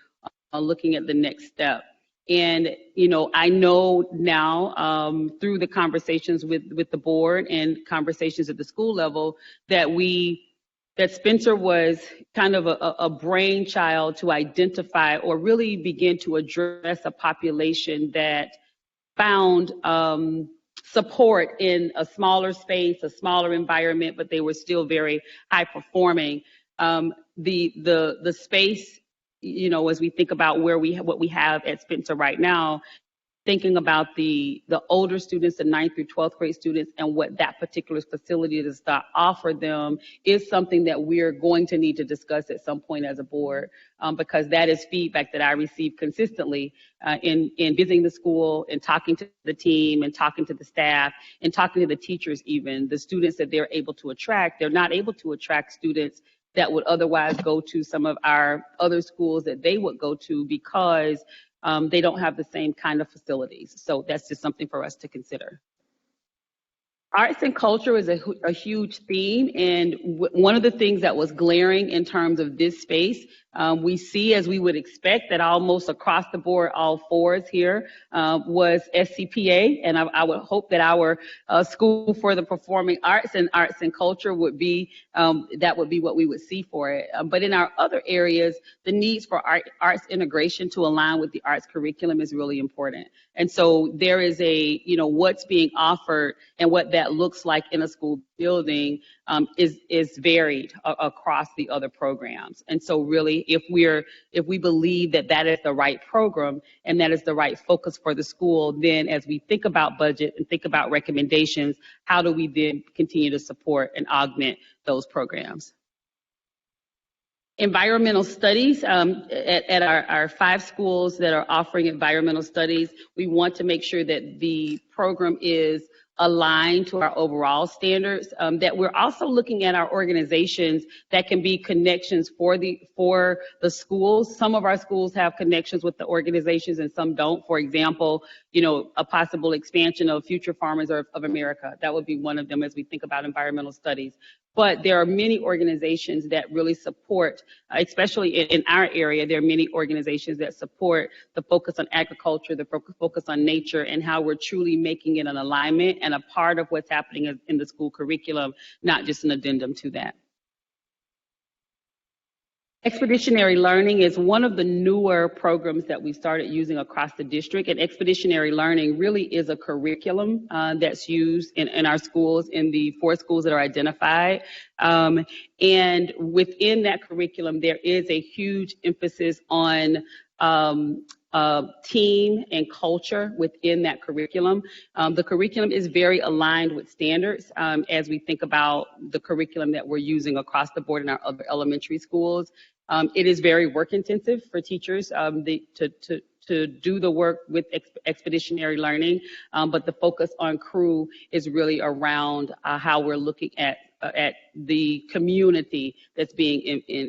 looking at the next step. And, I know now through the conversations with the board and conversations at the school level that Spencer was kind of a brainchild to identify or really begin to address a population that found support in a smaller space, a smaller environment, but they were still very high performing. The space, as we think about what we have at Spencer right now, thinking about the older students, the 9th through 12th grade students, and what that particular facility does to offer them is something that we're going to need to discuss at some point as a board, because that is feedback that I receive consistently in visiting the school and talking to the team and talking to the staff and talking to the teachers even. The students that they're able to attract, they're not able to attract students that would otherwise go to some of our other schools that they would go to because they don't have the same kind of facilities. So that's just something for us to consider. Arts and culture is a huge theme, and one of the things that was glaring in terms of this space, we see, as we would expect, that almost across the board, all 4s here was SCPA, and I would hope that our School for the Performing Arts and Culture would be, that would be what we would see for it. But in our other areas, the needs for arts integration to align with the arts curriculum is really important. And so there is what's being offered and what that looks like in a school building is varied across the other programs. And so really, if we believe that is the right program and that is the right focus for the school, then as we think about budget and think about recommendations, how do we then continue to support and augment those programs? Environmental studies, at our 5 schools that are offering environmental studies, we want to make sure that the program is align to our overall standards, that we're also looking at our organizations that can be connections for the schools. Some of our schools have connections with the organizations and some don't. For example, a possible expansion of Future Farmers of America. That would be one of them as we think about environmental studies. But there are many organizations that really support, especially in our area, there are many organizations that support the focus on agriculture, the focus on nature, and how we're truly making it an alignment and a part of what's happening in the school curriculum, not just an addendum to that. Expeditionary learning is one of the newer programs that we started using across the district, and expeditionary learning really is a curriculum that's used in our schools, in the 4 schools that are identified. And within that curriculum, there is a huge emphasis on team and culture within that curriculum. The curriculum is very aligned with standards as we think about the curriculum that we're using across the board in our other elementary schools. It is very work intensive for teachers to do the work with expeditionary learning, but the focus on crew is really around how we're looking at the community that's being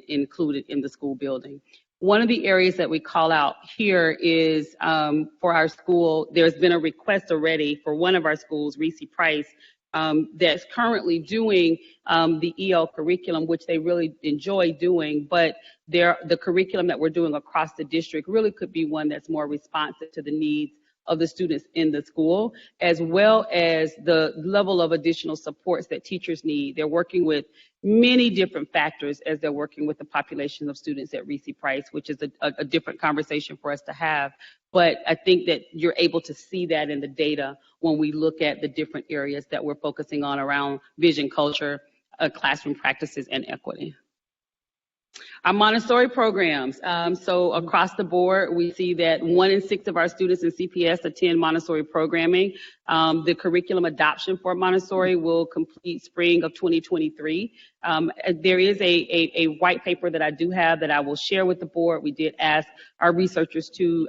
included in the school building. One of the areas that we call out here is for our school, there's been a request already for one of our schools, Reese Price, that's currently doing the EL curriculum, which they really enjoy doing, but the curriculum that we're doing across the district really could be one that's more responsive to the needs of the students in the school, as well as the level of additional supports that teachers need. They're working with many different factors as they're working with the population of students at Reese Price, which is a different conversation for us to have. But I think that you're able to see that in the data when we look at the different areas that we're focusing on around vision, culture, classroom practices, and equity. Our Montessori programs. So across the board, we see that 1 in 6 of our students in CPS attend Montessori programming. The curriculum adoption for Montessori will complete spring of 2023. There is a white paper that I do have that I will share with the board. We did ask our researchers to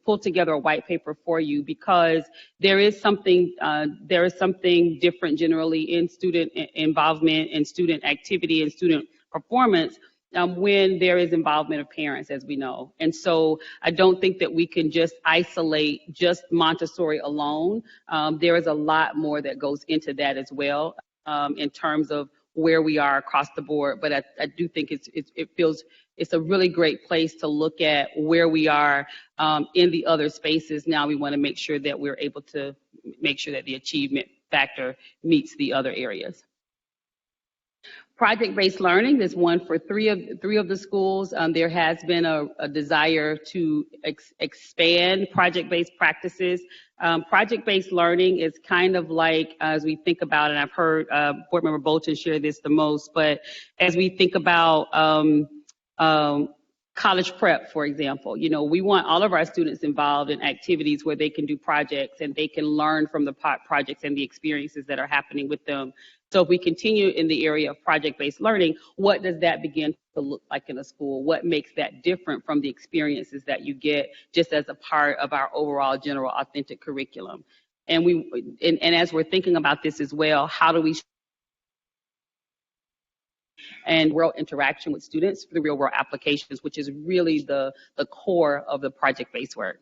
pull together a white paper for you because there is something different generally in student involvement and student activity and student performance when there is involvement of parents, as we know. And so I don't think that we can just isolate just Montessori alone. There is a lot more that goes into that as well in terms of where we are across the board. But I do think it's a really great place to look at where we are in the other spaces. Now we want to make sure that we're able to make sure that the achievement factor meets the other areas. Project-based learning is one for three of the schools. There has been a desire to expand project-based practices. Project-based learning is kind of like, as we think about, and I've heard Board Member Bolton share this the most, but as we think about college prep, for example, we want all of our students involved in activities where they can do projects and they can learn from the projects and the experiences that are happening with them. So if we continue in the area of project-based learning, what does that begin to look like in a school? What makes that different from the experiences that you get just as a part of our overall general authentic curriculum? And as we're thinking about this as well, how do we and real interaction with students through real world applications, which is really the core of the project-based work.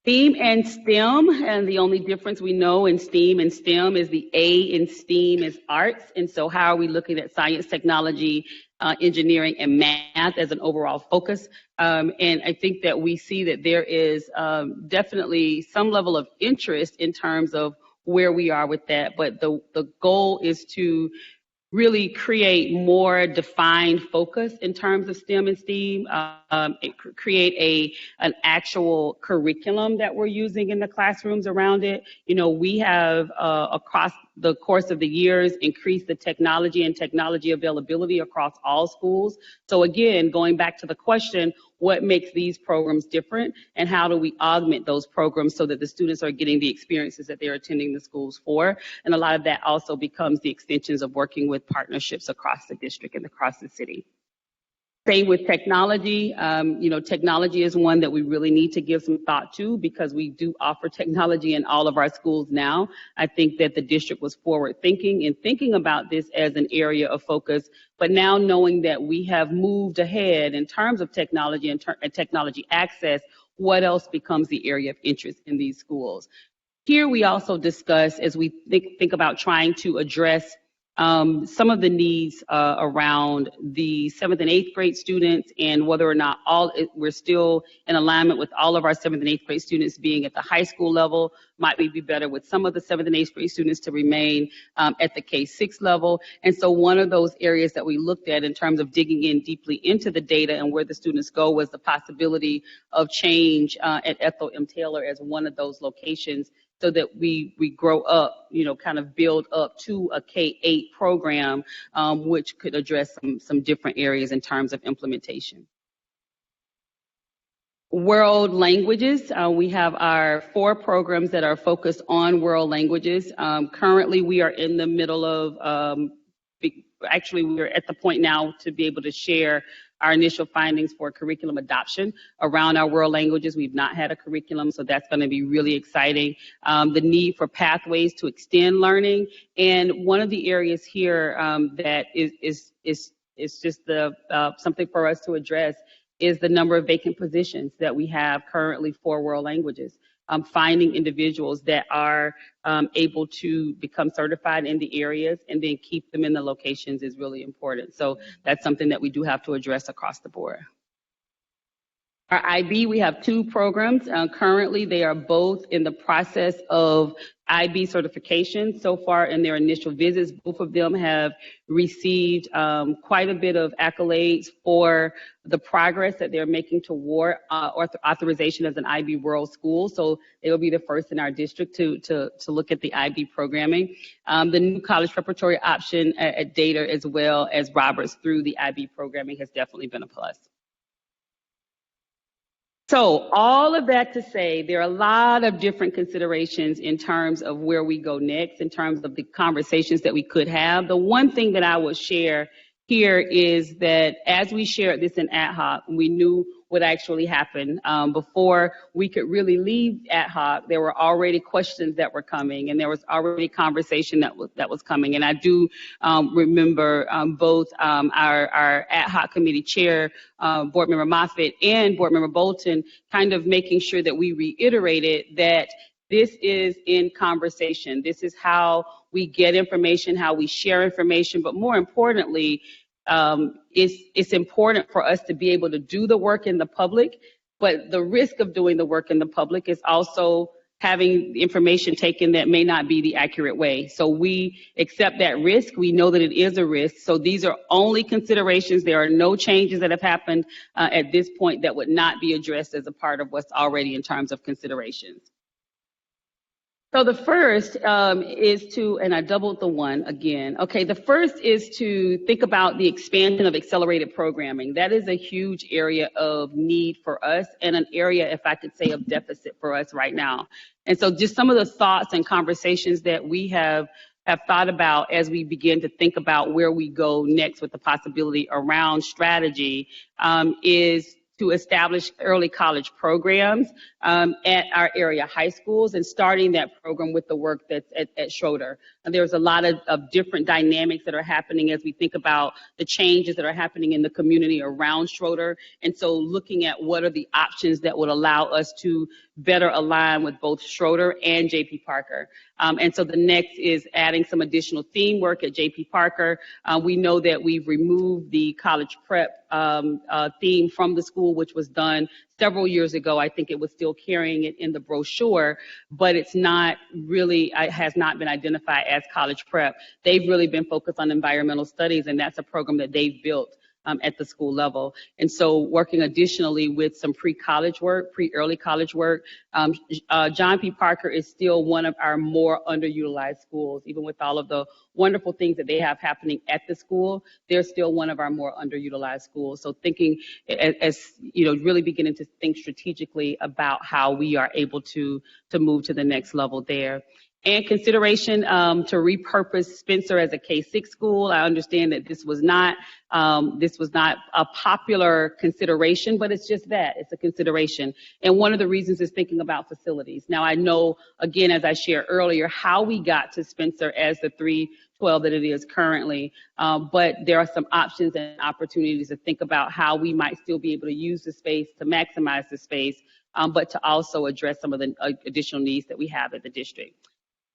STEAM and STEM, and the only difference we know in STEAM and STEM is the A in STEAM is arts. And so how are we looking at science, technology, engineering, and math as an overall focus? And I think that we see that there is definitely some level of interest in terms of where we are with that. But the goal is to really create more defined focus in terms of STEM and STEAM, create an actual curriculum that we're using in the classrooms around it. We have across the course of the years increased the technology and technology availability across all schools. So again, going back to the question, what makes these programs different and how do we augment those programs so that the students are getting the experiences that they're attending the schools for? And a lot of that also becomes the extensions of working with partnerships across the district and across the city. Same with technology. Technology is one that we really need to give some thought to because we do offer technology in all of our schools now. I think that the district was forward thinking and thinking about this as an area of focus, but now knowing that we have moved ahead in terms of technology and technology access, what else becomes the area of interest in these schools? Here we also discuss, as we think about trying to address some of the needs around the 7th and 8th grade students and whether or not we're still in alignment with all of our 7th and 8th grade students being at the high school level. Might we be better with some of the 7th and 8th grade students to remain at the K-6 level? And so one of those areas that we looked at in terms of digging in deeply into the data and where the students go was the possibility of change at Ethel M. Taylor as one of those locations, so that we grow up, kind of build up to a K-8 program, which could address some different areas in terms of implementation. World languages, we have our 4 programs that are focused on world languages. Currently, we are in the middle of, actually, we're at the point now to be able to share our initial findings for curriculum adoption around our world languages. We've not had a curriculum, so that's going to be really exciting. The need for pathways to extend learning. And one of the areas here that is just something for us to address is the number of vacant positions that we have currently for world languages. Finding individuals that are able to become certified in the areas and then keep them in the locations is really important. So that's something that we do have to address across the board. Our IB, we have 2 programs. Currently, they are both in the process of IB certification. So far in their initial visits, both of them have received quite a bit of accolades for the progress that they're making toward authorization as an IB World School. So they will be the first in our district to look at the IB programming. The new college preparatory option at Data as well as Roberts through the IB programming has definitely been a plus. So all of that to say, there are a lot of different considerations in terms of where we go next, in terms of the conversations that we could have. The one thing that I will share here is that as we shared this in ad hoc, we knew what actually happened. Before we could really leave ad hoc, there were already questions that were coming, and there was already conversation that was coming. And I do remember both our ad hoc committee chair, Board Member Moffitt, and Board Member Bolton kind of making sure that we reiterated that this is in conversation. This is how we get information, how we share information, but more importantly, it's important for us to be able to do the work in the public, but the risk of doing the work in the public is also having information taken that may not be the accurate way. So we accept that risk. We know that it is a risk. So these are only considerations. There are no changes that have happened at this point that would not be addressed as a part of what's already in terms of considerations. So the first is to, and I doubled the one again. Okay, the first is to think about the expansion of accelerated programming. That is a huge area of need for us and an area, if I could say, of deficit for us right now. And so just some of the thoughts and conversations that we have thought about as we begin to think about where we go next with the possibility around strategy is to establish early college programs at our area high schools and starting that program with the work that's at Schroeder. And there's a lot of different dynamics that are happening as we think about the changes that are happening in the community around Schroeder. And so looking at what are the options that would allow us to better align with both Schroeder and J.P. Parker. And so the next is adding some additional theme work at J.P. Parker. We know that we've removed the college prep theme from the school, which was done several years ago. I think it was still carrying it in the brochure, but it's not really, it has not been identified as college prep. They've really been focused on environmental studies, and that's a program that they've built at the school level. And so working additionally with some pre-college work, pre-early college work. John P. Parker is still one of our more underutilized schools, even with all of the wonderful things that they have happening at the school. They're still one of our more underutilized schools. So thinking as really beginning to think strategically about how we are able to move to the next level there. And consideration to repurpose Spencer as a K-6 school. I understand that this was not a popular consideration, but it's just that, it's a consideration. And one of the reasons is thinking about facilities. Now I know, again, as I shared earlier, how we got to Spencer as the 312 that it is currently, but there are some options and opportunities to think about how we might still be able to use the space to maximize the space, but to also address some of the additional needs that we have at the district.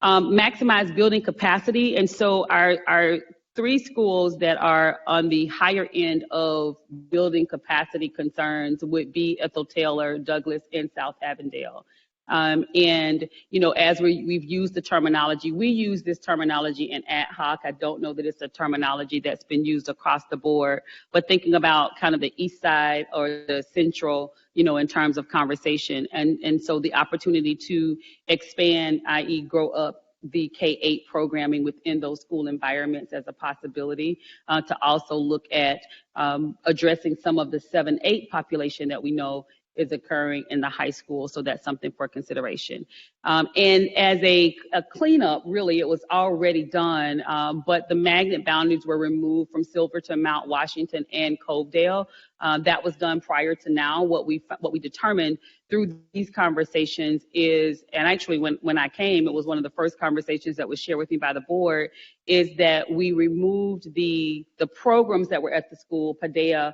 Maximize building capacity. And so our 3 schools that are on the higher end of building capacity concerns would be Ethel Taylor, Douglas, and South Avondale. And, you know, as we've used the terminology, we use this terminology in ad hoc. I don't know that it's a terminology that's been used across the board, but thinking about kind of the east side or the central, you know, in terms of conversation. And so the opportunity to expand, i.e. grow up the K-8 programming within those school environments as a possibility, to also look at addressing some of the 7-8 population that we know is occurring in the high school. So that's something for consideration. And as a cleanup, really, it was already done, but the magnet boundaries were removed from Silverton, Mount Washington, and Covedale. That was done prior to now. What we determined through these conversations is, and actually when I came, it was one of the first conversations that was shared with me by the board, is that we removed the programs that were at the school. Padea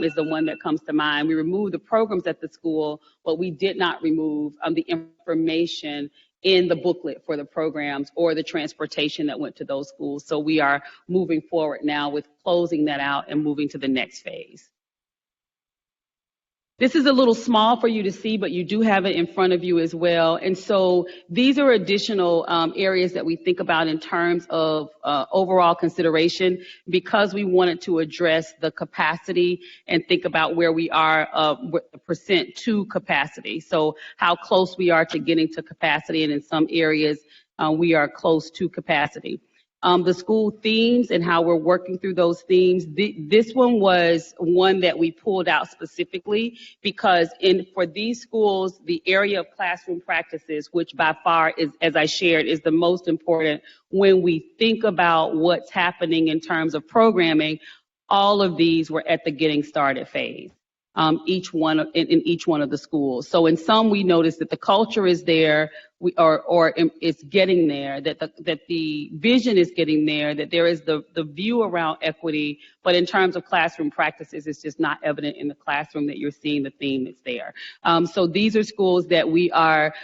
is the one that comes to mind. We removed the programs at the school, but we did not remove the information in the booklet for the programs or the transportation that went to those schools. So we are moving forward now with closing that out and moving to the next phase. This is a little small for you to see, but you do have it in front of you as well. And so these are additional areas that we think about in terms of overall consideration, because we wanted to address the capacity and think about where we are with the percent to capacity. So how close we are to getting to capacity, and in some areas we are close to capacity. The school themes and how we're working through those themes. This one was one that we pulled out specifically because for these schools, the area of classroom practices, which by far is, as I shared, is the most important when we think about what's happening in terms of programming. All of these were at the getting started phase. Each one in each one of the schools. So in some, we noticed that the culture is there, or it's getting there, that the vision is getting there, that there is the view around equity, but in terms of classroom practices, it's just not evident in the classroom that you're seeing the theme that's there. So these are schools that we are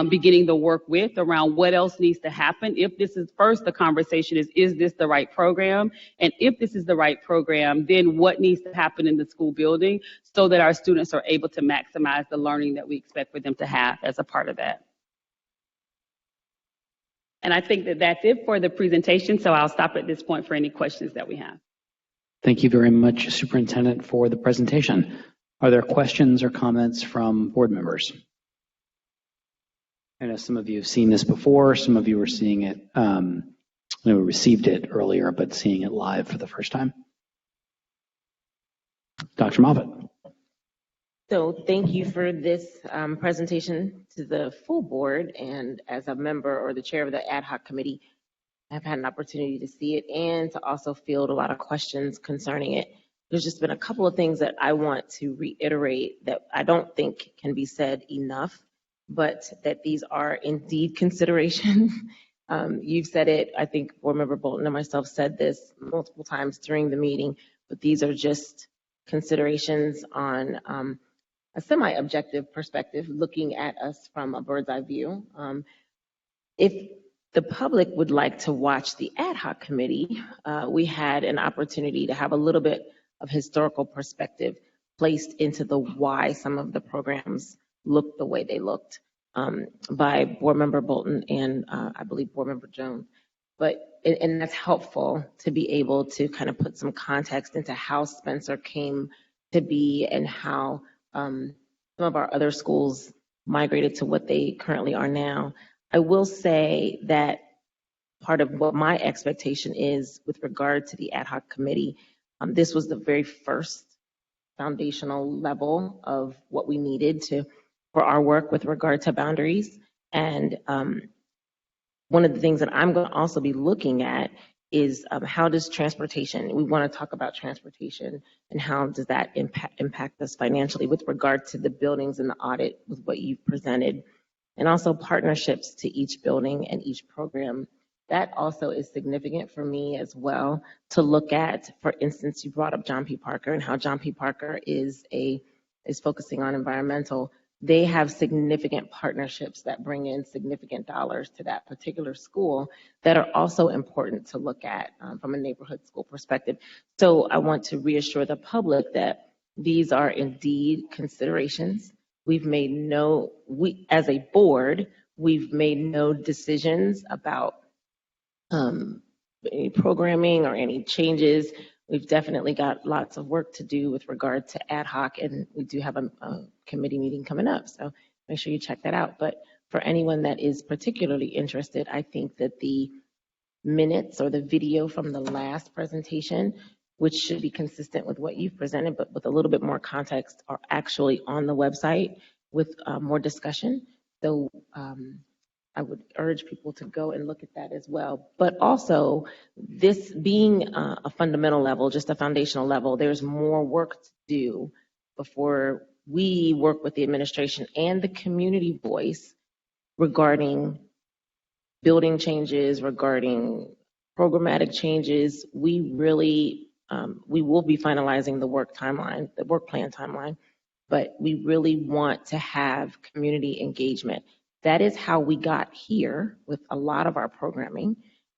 beginning to work with around what else needs to happen. If this is first, the conversation is this the right program? And if this is the right program, then what needs to happen in the school building so that our students are able to maximize the learning that we expect for them to have as a part of that. And I think that that's it for the presentation, so I'll stop at this point for any questions that we have. Thank you very much, Superintendent, for the presentation. Are there questions or comments from board members? I know some of you have seen this before, some of you are seeing it, received it earlier, but seeing it live for the first time. Dr. Moffitt. So thank you for this presentation to the full board, and as a member or the chair of the ad hoc committee, I've had an opportunity to see it and to also field a lot of questions concerning it. There's just been a couple of things that I want to reiterate that I don't think can be said enough, but that these are indeed considerations. You've said it, I think Board Member Bolton and myself said this multiple times during the meeting, but these are just considerations on a semi-objective perspective, looking at us from a bird's eye view. If the public would like to watch the ad hoc committee, we had an opportunity to have a little bit of historical perspective placed into the why some of the programs looked the way they looked by Board Member Bolton and I believe Board Member Jones. And that's helpful to be able to kind of put some context into how Spencer came to be and how some of our other schools migrated to what they currently are now. I will say that part of what my expectation is with regard to the ad hoc committee, this was the very first foundational level of what we needed for our work with regard to boundaries. And one of the things that I'm going to also be looking at is how does transportation, we want to talk about transportation and how does that impact us financially with regard to the buildings and the audit with what you've presented, and also partnerships to each building and each program. That also is significant for me as well to look at. For instance, you brought up John P. Parker and how John P. Parker is focusing on environmental. They have significant partnerships that bring in significant dollars to that particular school that are also important to look at from a neighborhood school perspective. So I want to reassure the public that these are indeed considerations. As a board, we've made no decisions about any programming or any changes. We've definitely got lots of work to do with regard to ad hoc, and we do have a committee meeting coming up, so make sure you check that out. But for anyone that is particularly interested, I think that the minutes or the video from the last presentation, which should be consistent with what you've presented, but with a little bit more context, are actually on the website with more discussion. So I would urge people to go and look at that as well. But also, this being a fundamental level, just a foundational level, there's more work to do before we work with the administration and the community voice regarding building changes, regarding programmatic changes. We will be finalizing the work timeline, the work plan timeline, but we really want to have community engagement. That is how we got here with a lot of our programming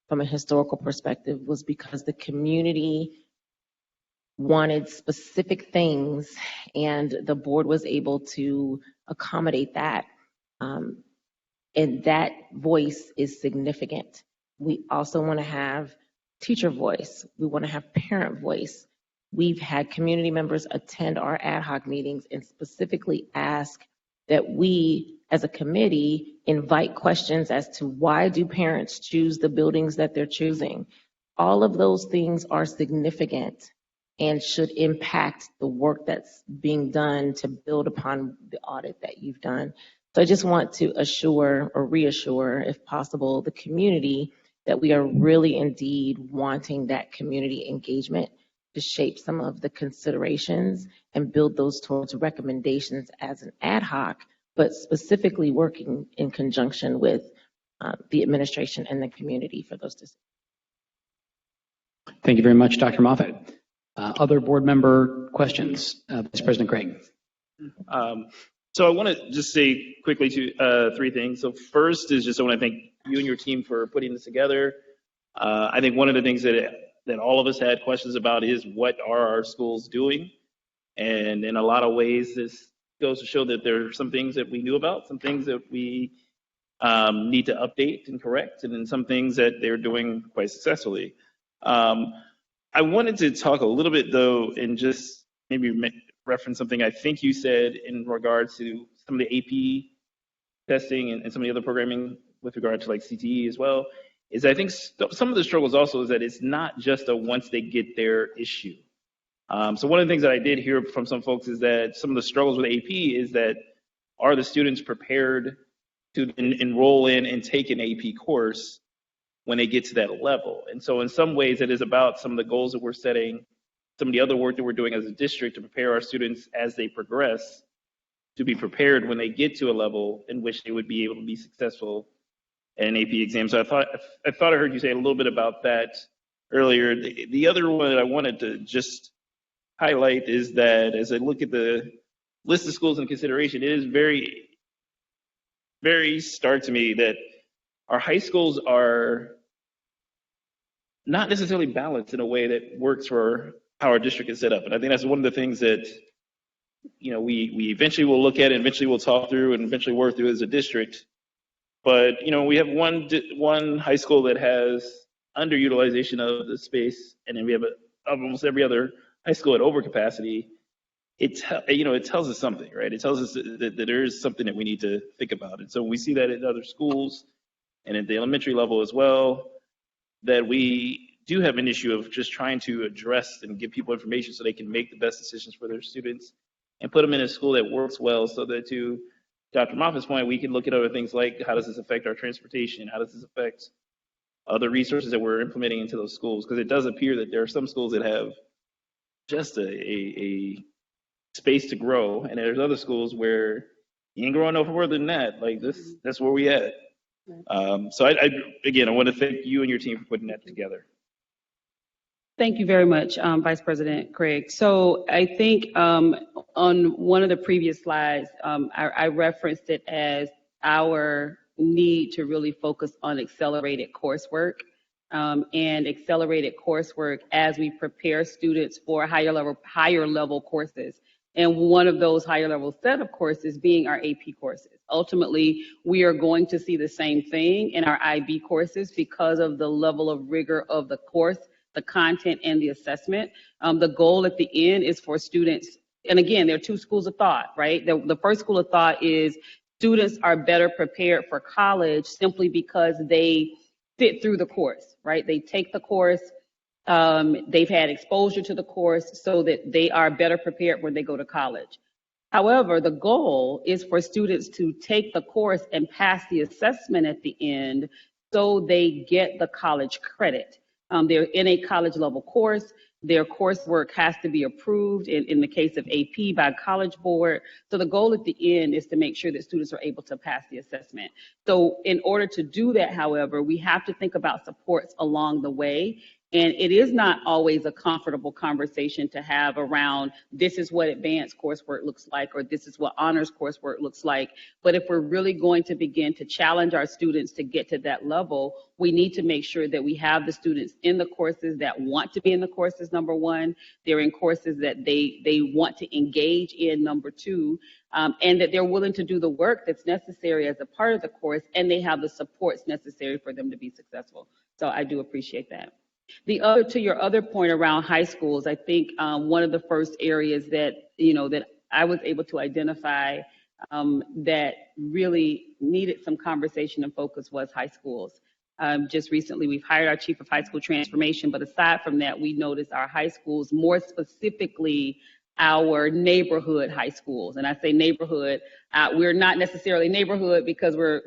from a historical perspective, was because the community wanted specific things and the board was able to accommodate that. And that voice is significant. We also want to have teacher voice. We want to have parent voice. We've had community members attend our ad hoc meetings and specifically ask that we, as a committee, invite questions as to why do parents choose the buildings that they're choosing. All of those things are significant and should impact the work that's being done to build upon the audit that you've done. So I just want to assure or reassure, if possible, the community that we are really indeed wanting that community engagement to shape some of the considerations and build those towards recommendations as an ad hoc, but specifically working in conjunction with the administration and the community for those decisions. Thank you very much, Dr. Moffett. Other board member questions? Vice President Craig. So I want to just say quickly three things. So first is just I want to thank you and your team for putting this together. I think one of the things that all of us had questions about is what are our schools doing? And in a lot of ways, this goes to show that there are some things that we knew about, some things that we need to update and correct, and then some things that they're doing quite successfully. I wanted to talk a little bit, though, and just maybe reference something I think you said in regards to some of the AP testing and some of the other programming with regard to like CTE as well, is I think some of the struggles also is that it's not just a once they get there issue. So one of the things that I did hear from some folks is that some of the struggles with AP is that are the students prepared to enroll in and take an AP course when they get to that level? And so in some ways it is about some of the goals that we're setting, some of the other work that we're doing as a district to prepare our students as they progress to be prepared when they get to a level in which they would be able to be successful in an AP exam. So I thought I heard you say a little bit about that earlier. The other one that I wanted to just highlight is that as I look at the list of schools in consideration, it is very, very stark to me that our high schools are not necessarily balanced in a way that works for how our district is set up. And I think that's one of the things that, you know, we eventually will look at and eventually we'll talk through and eventually work through as a district. But, you know, we have one high school that has underutilization of the space, and then we have almost every other high school at overcapacity. It tells us something, right? It tells us that there is something that we need to think about. And so we see that in other schools and at the elementary level as well, that we do have an issue of just trying to address and give people information so they can make the best decisions for their students and put them in a school that works well so that to Dr. Moffitt's point, we can look at other things like how does this affect our transportation? How does this affect other resources that we're implementing into those schools? Because it does appear that there are some schools that have just a space to grow, and there's other schools where you ain't growing no further than that. Like this, that's where we at. So again, I want to thank you and your team for putting that together. Thank you very much, Vice President Craig. So I think on one of the previous slides, I referenced it as our need to really focus on accelerated coursework and accelerated coursework as we prepare students for higher level courses. And one of those higher level set of courses being our AP courses. Ultimately, we are going to see the same thing in our IB courses because of the level of rigor of the course, the content, and the assessment. The goal at the end is for students, and again, there are two schools of thought, right? The first school of thought is students are better prepared for college simply because they fit through the course, right? They take the course, they've had exposure to the course so that they are better prepared when they go to college. However, the goal is for students to take the course and pass the assessment at the end so they get the college credit. They're in a college level course. Their coursework has to be approved in the case of AP by College Board. So the goal at the end is to make sure that students are able to pass the assessment. So in order to do that, however, we have to think about supports along the way. And it is not always a comfortable conversation to have around this is what advanced coursework looks like or this is what honors coursework looks like. But if we're really going to begin to challenge our students to get to that level, we need to make sure that we have the students in the courses that want to be in the courses, number one. They're in courses that they want to engage in, number two, and that they're willing to do the work that's necessary as a part of the course, and they have the supports necessary for them to be successful. So I do appreciate that. To your other point around high schools, I think one of the first areas that I was able to identify that really needed some conversation and focus was high schools. Just recently, we've hired our chief of high school transformation, but aside from that, we noticed our high schools, more specifically our neighborhood high schools. And I say neighborhood, we're not necessarily neighborhood because we're,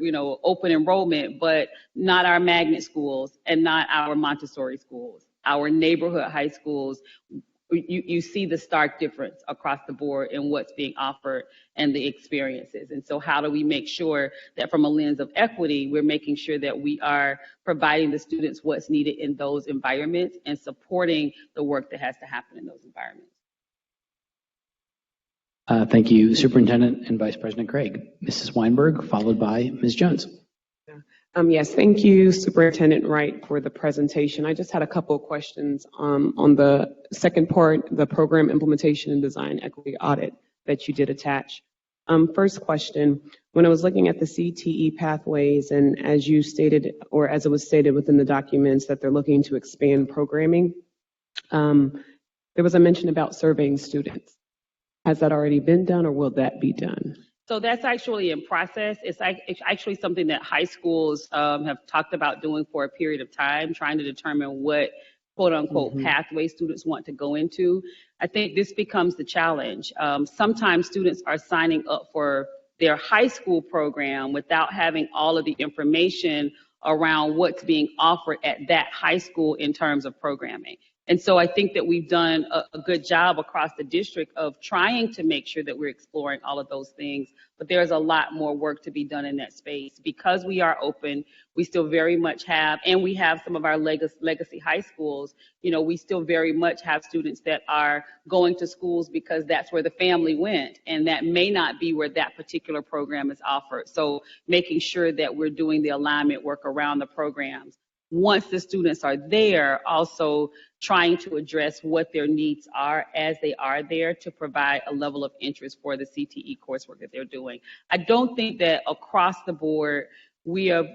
open enrollment, but not our magnet schools and not our Montessori schools. Our neighborhood high schools, you see the stark difference across the board in what's being offered and the experiences. And so how do we make sure that from a lens of equity, we're making sure that we are providing the students what's needed in those environments and supporting the work that has to happen in those environments? Thank you, Superintendent and Vice President Craig. Mrs. Weinberg, followed by Ms. Jones. Yes, thank you, Superintendent Wright, for the presentation. I just had a couple of questions on the second part, the program implementation and design equity audit that you did attach. First question, when I was looking at the CTE pathways, and as you stated, or as it was stated within the documents, that they're looking to expand programming, there was a mention about surveying students. Has that already been done, or will that be done? So that's actually in process. It's actually something that high schools have talked about doing for a period of time, trying to determine what quote unquote pathway students want to go into. I think this becomes the challenge. Sometimes students are signing up for their high school program without having all of the information around what's being offered at that high school in terms of programming. And so I think that we've done a good job across the district of trying to make sure that we're exploring all of those things, but there's a lot more work to be done in that space. Because we are open, we still very much have, and we have some of our legacy high schools, we still very much have students that are going to schools because that's where the family went, and that may not be where that particular program is offered. So making sure that we're doing the alignment work around the programs. Once the students are there, also trying to address what their needs are as they are there to provide a level of interest for the CTE coursework that they're doing. I don't think that across the board we have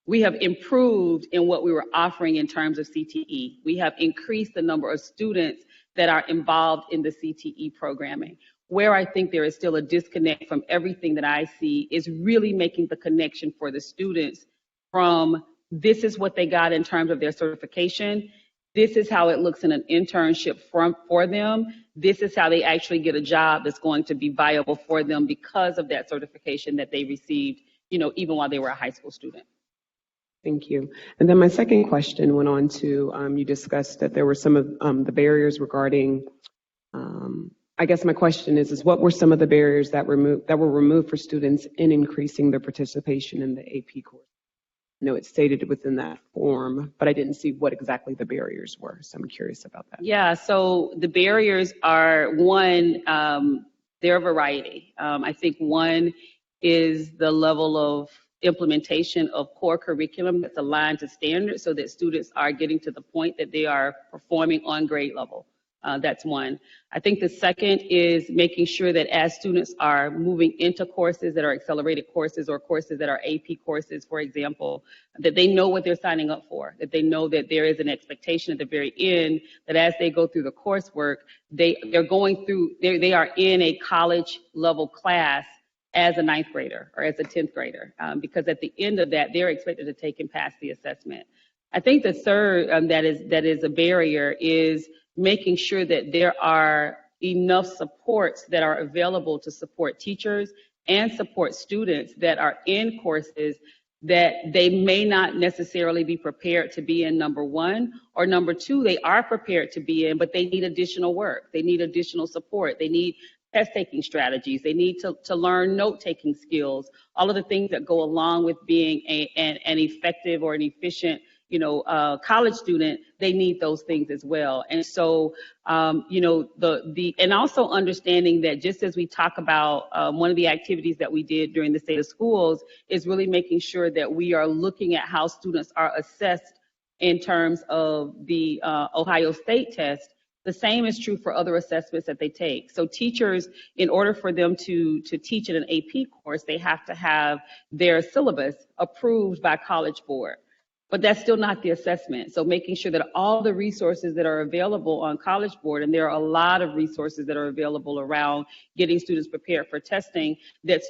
improved in what we were offering in terms of CTE. We have increased the number of students that are involved in the CTE programming. Where I think there is still a disconnect from everything that I see is really making the connection for the students from this is what they got in terms of their certification This is how it looks in an internship for them. This is how they actually get a job that's going to be viable for them because of that certification that they received, even while they were a high school student. Thank you. And then my second question went on to, you discussed that there were some of the barriers regarding, I guess my question is what were some of the barriers that were removed for students in increasing their participation in the AP course? I know it's stated within that form, but I didn't see what exactly the barriers were. So I'm curious about that. Yeah, so the barriers are one, they're a variety. I think one is the level of implementation of core curriculum that's aligned to standards so that students are getting to the point that they are performing on grade level. That's one. I think the second is making sure that as students are moving into courses that are accelerated courses or courses that are AP courses, for example, that they know what they're signing up for, that they know that there is an expectation at the very end that as they go through the coursework, they are in a college level class as a ninth grader or as a 10th grader, because at the end of that, they're expected to take and pass the assessment. I think the third that is a barrier is making sure that there are enough supports that are available to support teachers and support students that are in courses that they may not necessarily be prepared to be in, number one, or number two, they are prepared to be in, but they need additional work. They need additional support. They need test-taking strategies. They need to learn note-taking skills, all of the things that go along with being an effective or an efficient college student. They need those things as well. And so, and also understanding that just as we talk about one of the activities that we did during the State of Schools is really making sure that we are looking at how students are assessed in terms of the Ohio State test. The same is true for other assessments that they take. So teachers, in order for them to teach in an AP course, they have to have their syllabus approved by College Board. But that's still not the assessment. So making sure that all the resources that are available on College Board, and there are a lot of resources that are available around getting students prepared for testing, that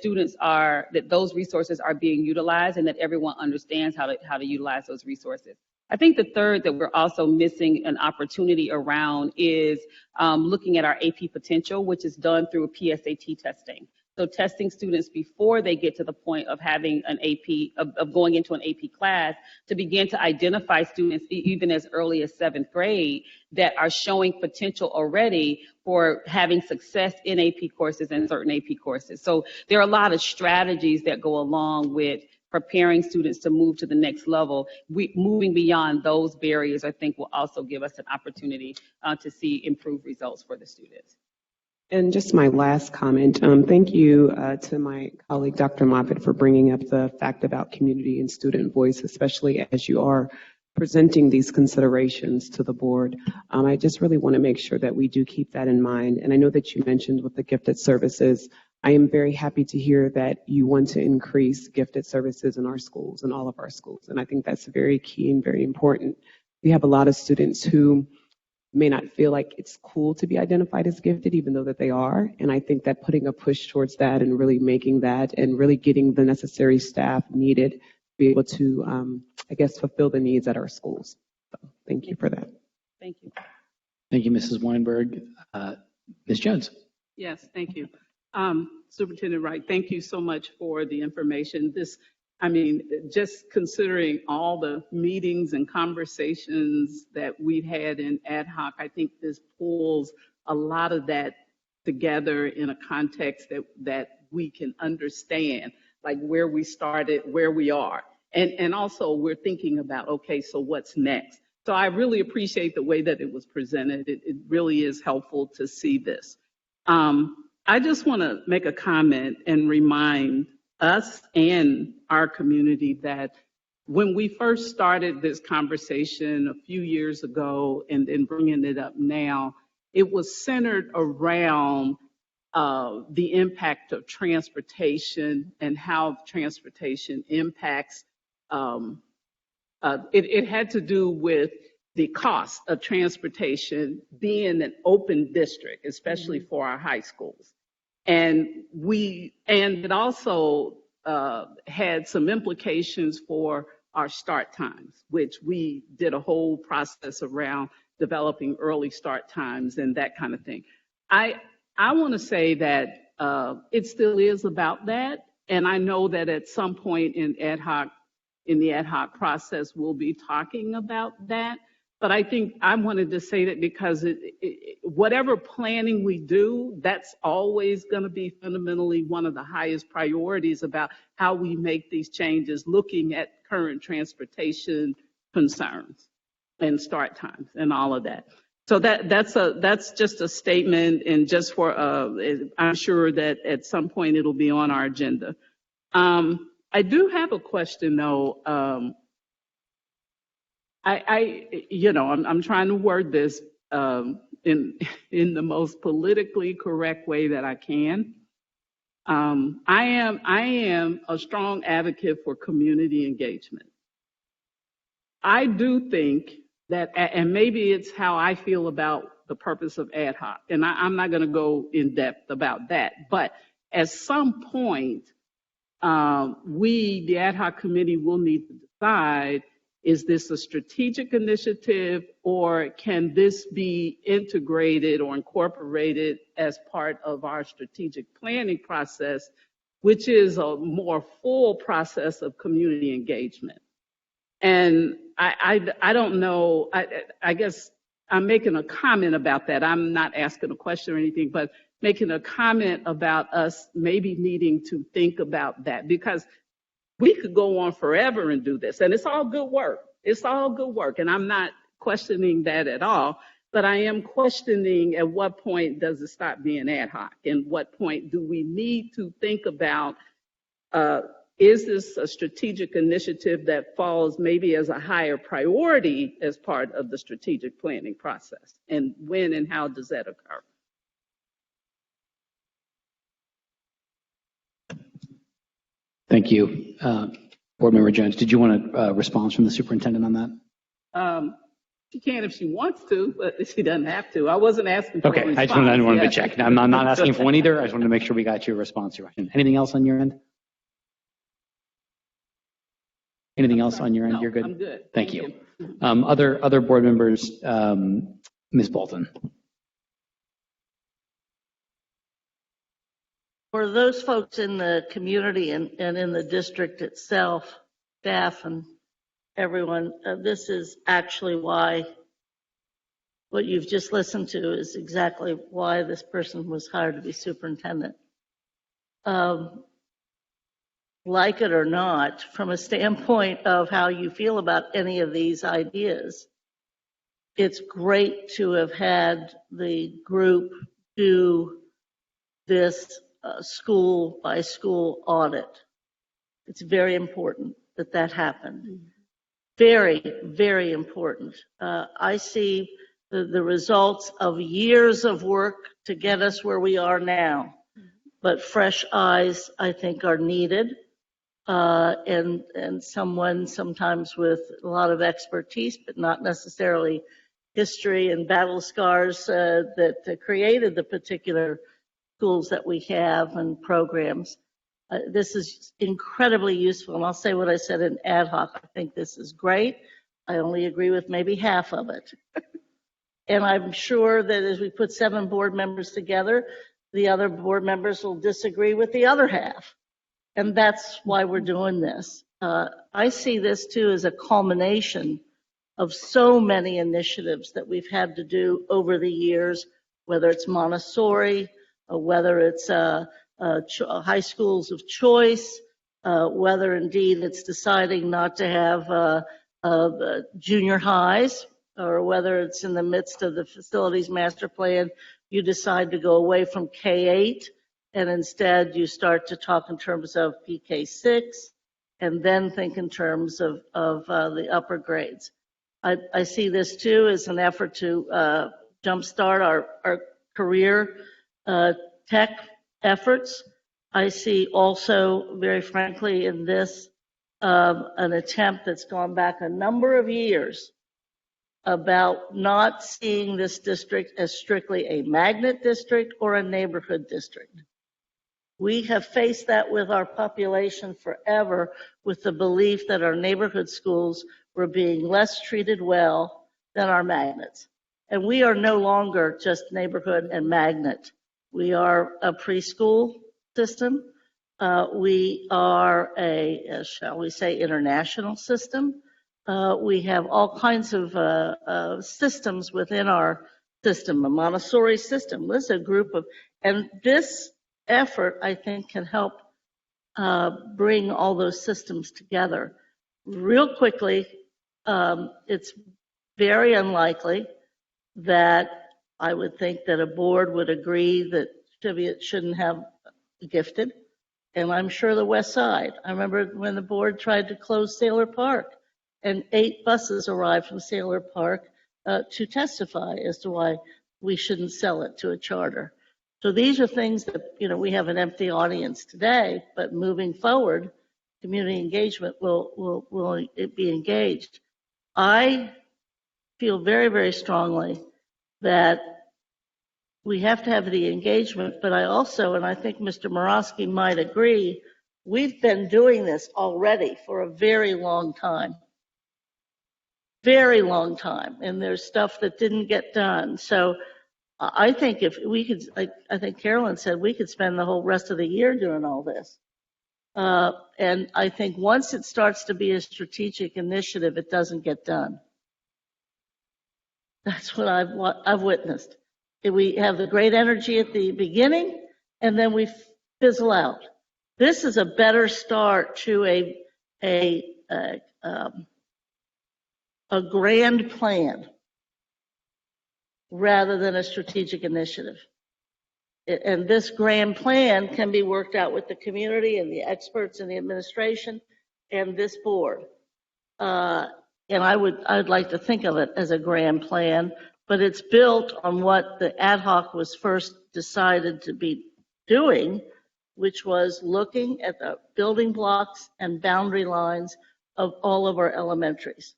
those resources are being utilized and that everyone understands how to utilize those resources. I think the third that we're also missing an opportunity around is looking at our AP potential, which is done through PSAT testing. So testing students before they get to the point of having an AP, of going into an AP class, to begin to identify students even as early as 7th grade that are showing potential already for having success in AP courses and certain AP courses. So there are a lot of strategies that go along with preparing students to move to the next level. Moving beyond those barriers, I think, will also give us an opportunity to see improved results for the students. And just my last comment, thank you to my colleague, Dr. Moffitt, for bringing up the fact about community and student voice, especially as you are presenting these considerations to the board. I just really want to make sure that we do keep that in mind. And I know that you mentioned with the gifted services, I am very happy to hear that you want to increase gifted services in our schools, in all of our schools. And I think that's very key and very important. We have a lot of students who may not feel like it's cool to be identified as gifted, even though that they are. And I think that putting a push towards that and really making that and really getting the necessary staff needed to be able to, fulfill the needs at our schools. So thank you for that. Thank you. Thank you, Mrs. Weinberg. Ms. Jones. Yes, thank you. Superintendent Wright, thank you so much for the information. Just considering all the meetings and conversations that we've had in ad hoc, I think this pulls a lot of that together in a context that we can understand, like where we started, where we are. And also we're thinking about, okay, so what's next? So I really appreciate the way that it was presented. It really is helpful to see this. I just want to make a comment and remind us and our community that when we first started this conversation a few years ago and bringing it up now, it was centered around the impact of transportation and how transportation impacts. It had to do with the cost of transportation being an open district, especially for our high schools. And it also had some implications for our start times, which we did a whole process around developing early start times and that kind of thing. I want to say that it still is about that, and I know that at some point in the ad hoc process, we'll be talking about that. But I think I wanted to say that because whatever planning we do, that's always going to be fundamentally one of the highest priorities about how we make these changes, looking at current transportation concerns and start times and all of that. So that's just a statement, and just for I'm sure that at some point it'll be on our agenda. I do have a question though. I'm trying to word this in the most politically correct way that I can. I am a strong advocate for community engagement. I do think that, and maybe it's how I feel about the purpose of ad hoc, and I'm not going to go in depth about that, but at some point, the ad hoc committee, will need to decide, is this a strategic initiative, or can this be integrated or incorporated as part of our strategic planning process, which is a more full process of community engagement? And I don't know, I guess I'm making a comment about that. I'm not asking a question or anything, but making a comment about us maybe needing to think about that, because we could go on forever and do this, and it's all good work. It's all good work, and I'm not questioning that at all, but I am questioning at what point does it stop being ad hoc, and what point do we need to think about, is this a strategic initiative that falls maybe as a higher priority as part of the strategic planning process, and when and how does that occur? Thank you. Board Member Jones, did you want a response from the superintendent on that? She can if she wants to, but she doesn't have to. I wasn't asking for a response. Okay, I just wanted to check. I'm not asking for one either. I just wanted to make sure we got your response to your question. Anything else on your end? Anything else on your end? No, You're good? I'm good. Thank you. Other board members, Ms. Bolton. For those folks in the community and in the district itself, staff and everyone, this is actually why what you've just listened to is exactly why this person was hired to be superintendent. Like it or not, from a standpoint of how you feel about any of these ideas, it's great to have had the group do this school by school audit. It's very important that that happened. Very, very important. I see the results of years of work to get us where we are now, but fresh eyes, I think, are needed, and someone sometimes with a lot of expertise, but not necessarily history and battle scars that created the particular schools that we have and programs. This is incredibly useful, and I'll say what I said in ad hoc. I think this is great. I only agree with maybe half of it. And I'm sure that as we put 7 board members together, the other board members will disagree with the other half. And that's why we're doing this. I see this too as a culmination of so many initiatives that we've had to do over the years, whether it's Montessori, whether it's high schools of choice, whether indeed it's deciding not to have junior highs, or whether it's in the midst of the facilities master plan, you decide to go away from K-8 and instead you start to talk in terms of PK-6 and then think in terms of the upper grades. I see this too as an effort to jumpstart our career tech efforts. I see also, very frankly, in this an attempt that's gone back a number of years about not seeing this district as strictly a magnet district or a neighborhood district. We have faced that with our population forever, with the belief that our neighborhood schools were being less treated well than our magnets. And we are no longer just neighborhood and magnet. We are a preschool system. We are shall we say, international system. We have all kinds of systems within our system, a Montessori system. This is a group of, and this effort, I think, can help bring all those systems together. Real quickly, it's very unlikely that I would think that a board would agree that Cheviot shouldn't have gifted. And I'm sure the West Side. I remember when the board tried to close Sailor Park, and 8 buses arrived from Sailor Park to testify as to why we shouldn't sell it to a charter. So these are things that, we have an empty audience today, but moving forward, community engagement will be engaged. I feel very, very strongly that we have to have the engagement, but I also, and I think Mr. Morosky might agree, we've been doing this already for a very long time. Very long time. And there's stuff that didn't get done. So I think if we could, I think Carolyn said, we could spend the whole rest of the year doing all this. And I think once it starts to be a strategic initiative, it doesn't get done. That's what I've witnessed. We have the great energy at the beginning, and then we fizzle out. This is a better start to a grand plan rather than a strategic initiative. And this grand plan can be worked out with the community and the experts and the administration and this board. And I'd like to think of it as a grand plan, but it's built on what the ad hoc was first decided to be doing, which was looking at the building blocks and boundary lines of all of our elementaries.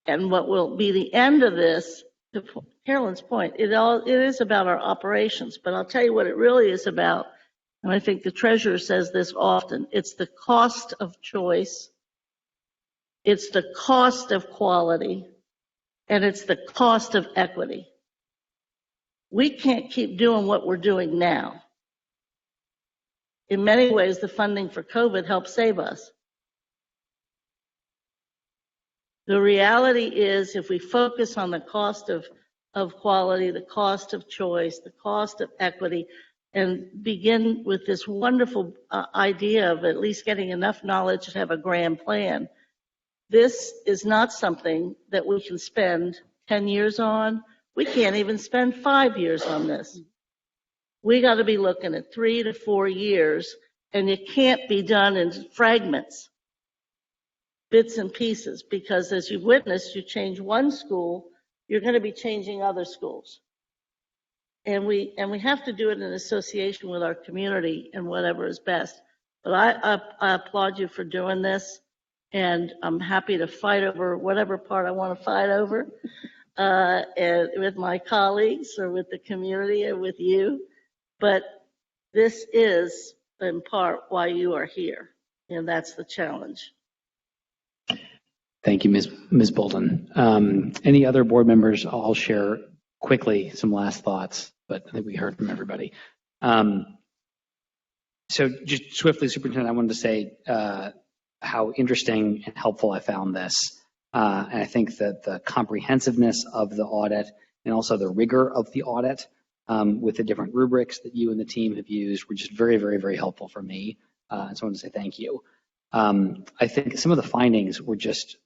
And what will be the end of this, to Carolyn's point, it is about our operations, but I'll tell you what it really is about, and I think the treasurer says this often, it's the cost of choice, it's the cost of quality, and it's the cost of equity. We can't keep doing what we're doing now. In many ways, the funding for COVID helped save us. The reality is, if we focus on the cost of quality, the cost of choice, the cost of equity, and begin with this wonderful idea of at least getting enough knowledge to have a grand plan, this is not something that we can spend 10 years on. We can't even spend 5 years on this. We got to be looking at 3 to 4 years, and it can't be done in fragments, bits and pieces, because as you've witnessed, you change one school, you're going to be changing other schools. And we have to do it in association with our community and whatever is best. But I applaud you for doing this. And I'm happy to fight over whatever part I want to fight over, and with my colleagues or with the community or with you. But this is, in part, why you are here, and that's the challenge. Thank you, Ms. Bolton. Any other board members? I'll share quickly some last thoughts, but I think we heard from everybody. So just swiftly, Superintendent, I wanted to say how interesting and helpful I found this. And I think that the comprehensiveness of the audit and also the rigor of the audit with the different rubrics that you and the team have used were just very, very, very helpful for me. So I want to say thank you. I think some of the findings were just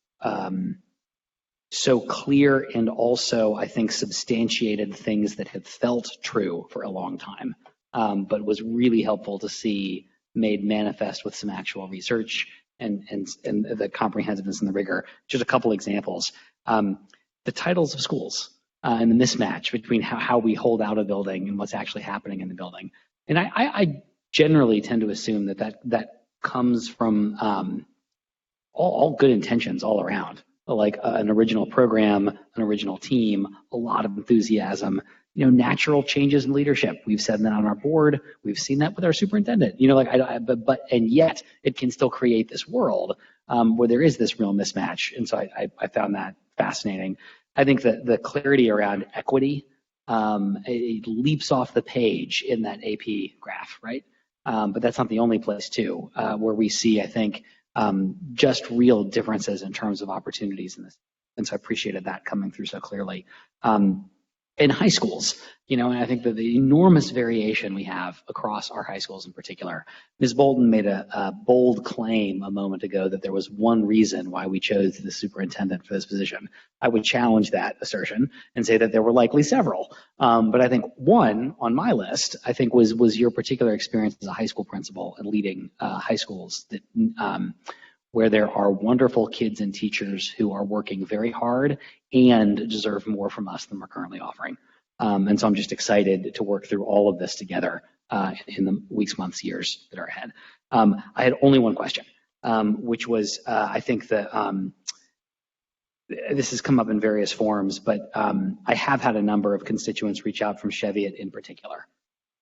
so clear and also, I think, substantiated things that have felt true for a long time, but was really helpful to see made manifest with some actual research and the comprehensiveness and the rigor. Just a couple examples. The titles of schools and the mismatch between how we hold out a building and what's actually happening in the building. And I generally tend to assume that comes from all good intentions all around, like an original program, an original team, a lot of enthusiasm, natural changes in leadership. We've said that on our board. We've seen that with our superintendent. And yet it can still create this world where there is this real mismatch. And so I found that fascinating. I think that the clarity around equity, it leaps off the page in that AP graph, right? But that's not the only place too, where we see, I think, just real differences in terms of opportunities in this. And so I appreciated that coming through so clearly. In high schools, and I think that the enormous variation we have across our high schools in particular. Ms. Bolton made a bold claim a moment ago that there was one reason why we chose the superintendent for this position. I would challenge that assertion and say that there were likely several. But I think one on my list, I think was your particular experience as a high school principal and leading high schools that where there are wonderful kids and teachers who are working very hard and deserve more from us than we're currently offering. And so I'm just excited to work through all of this together in the weeks, months, years that are ahead. I had only one question, which was I think that this has come up in various forms, but I have had a number of constituents reach out from Cheviot in particular.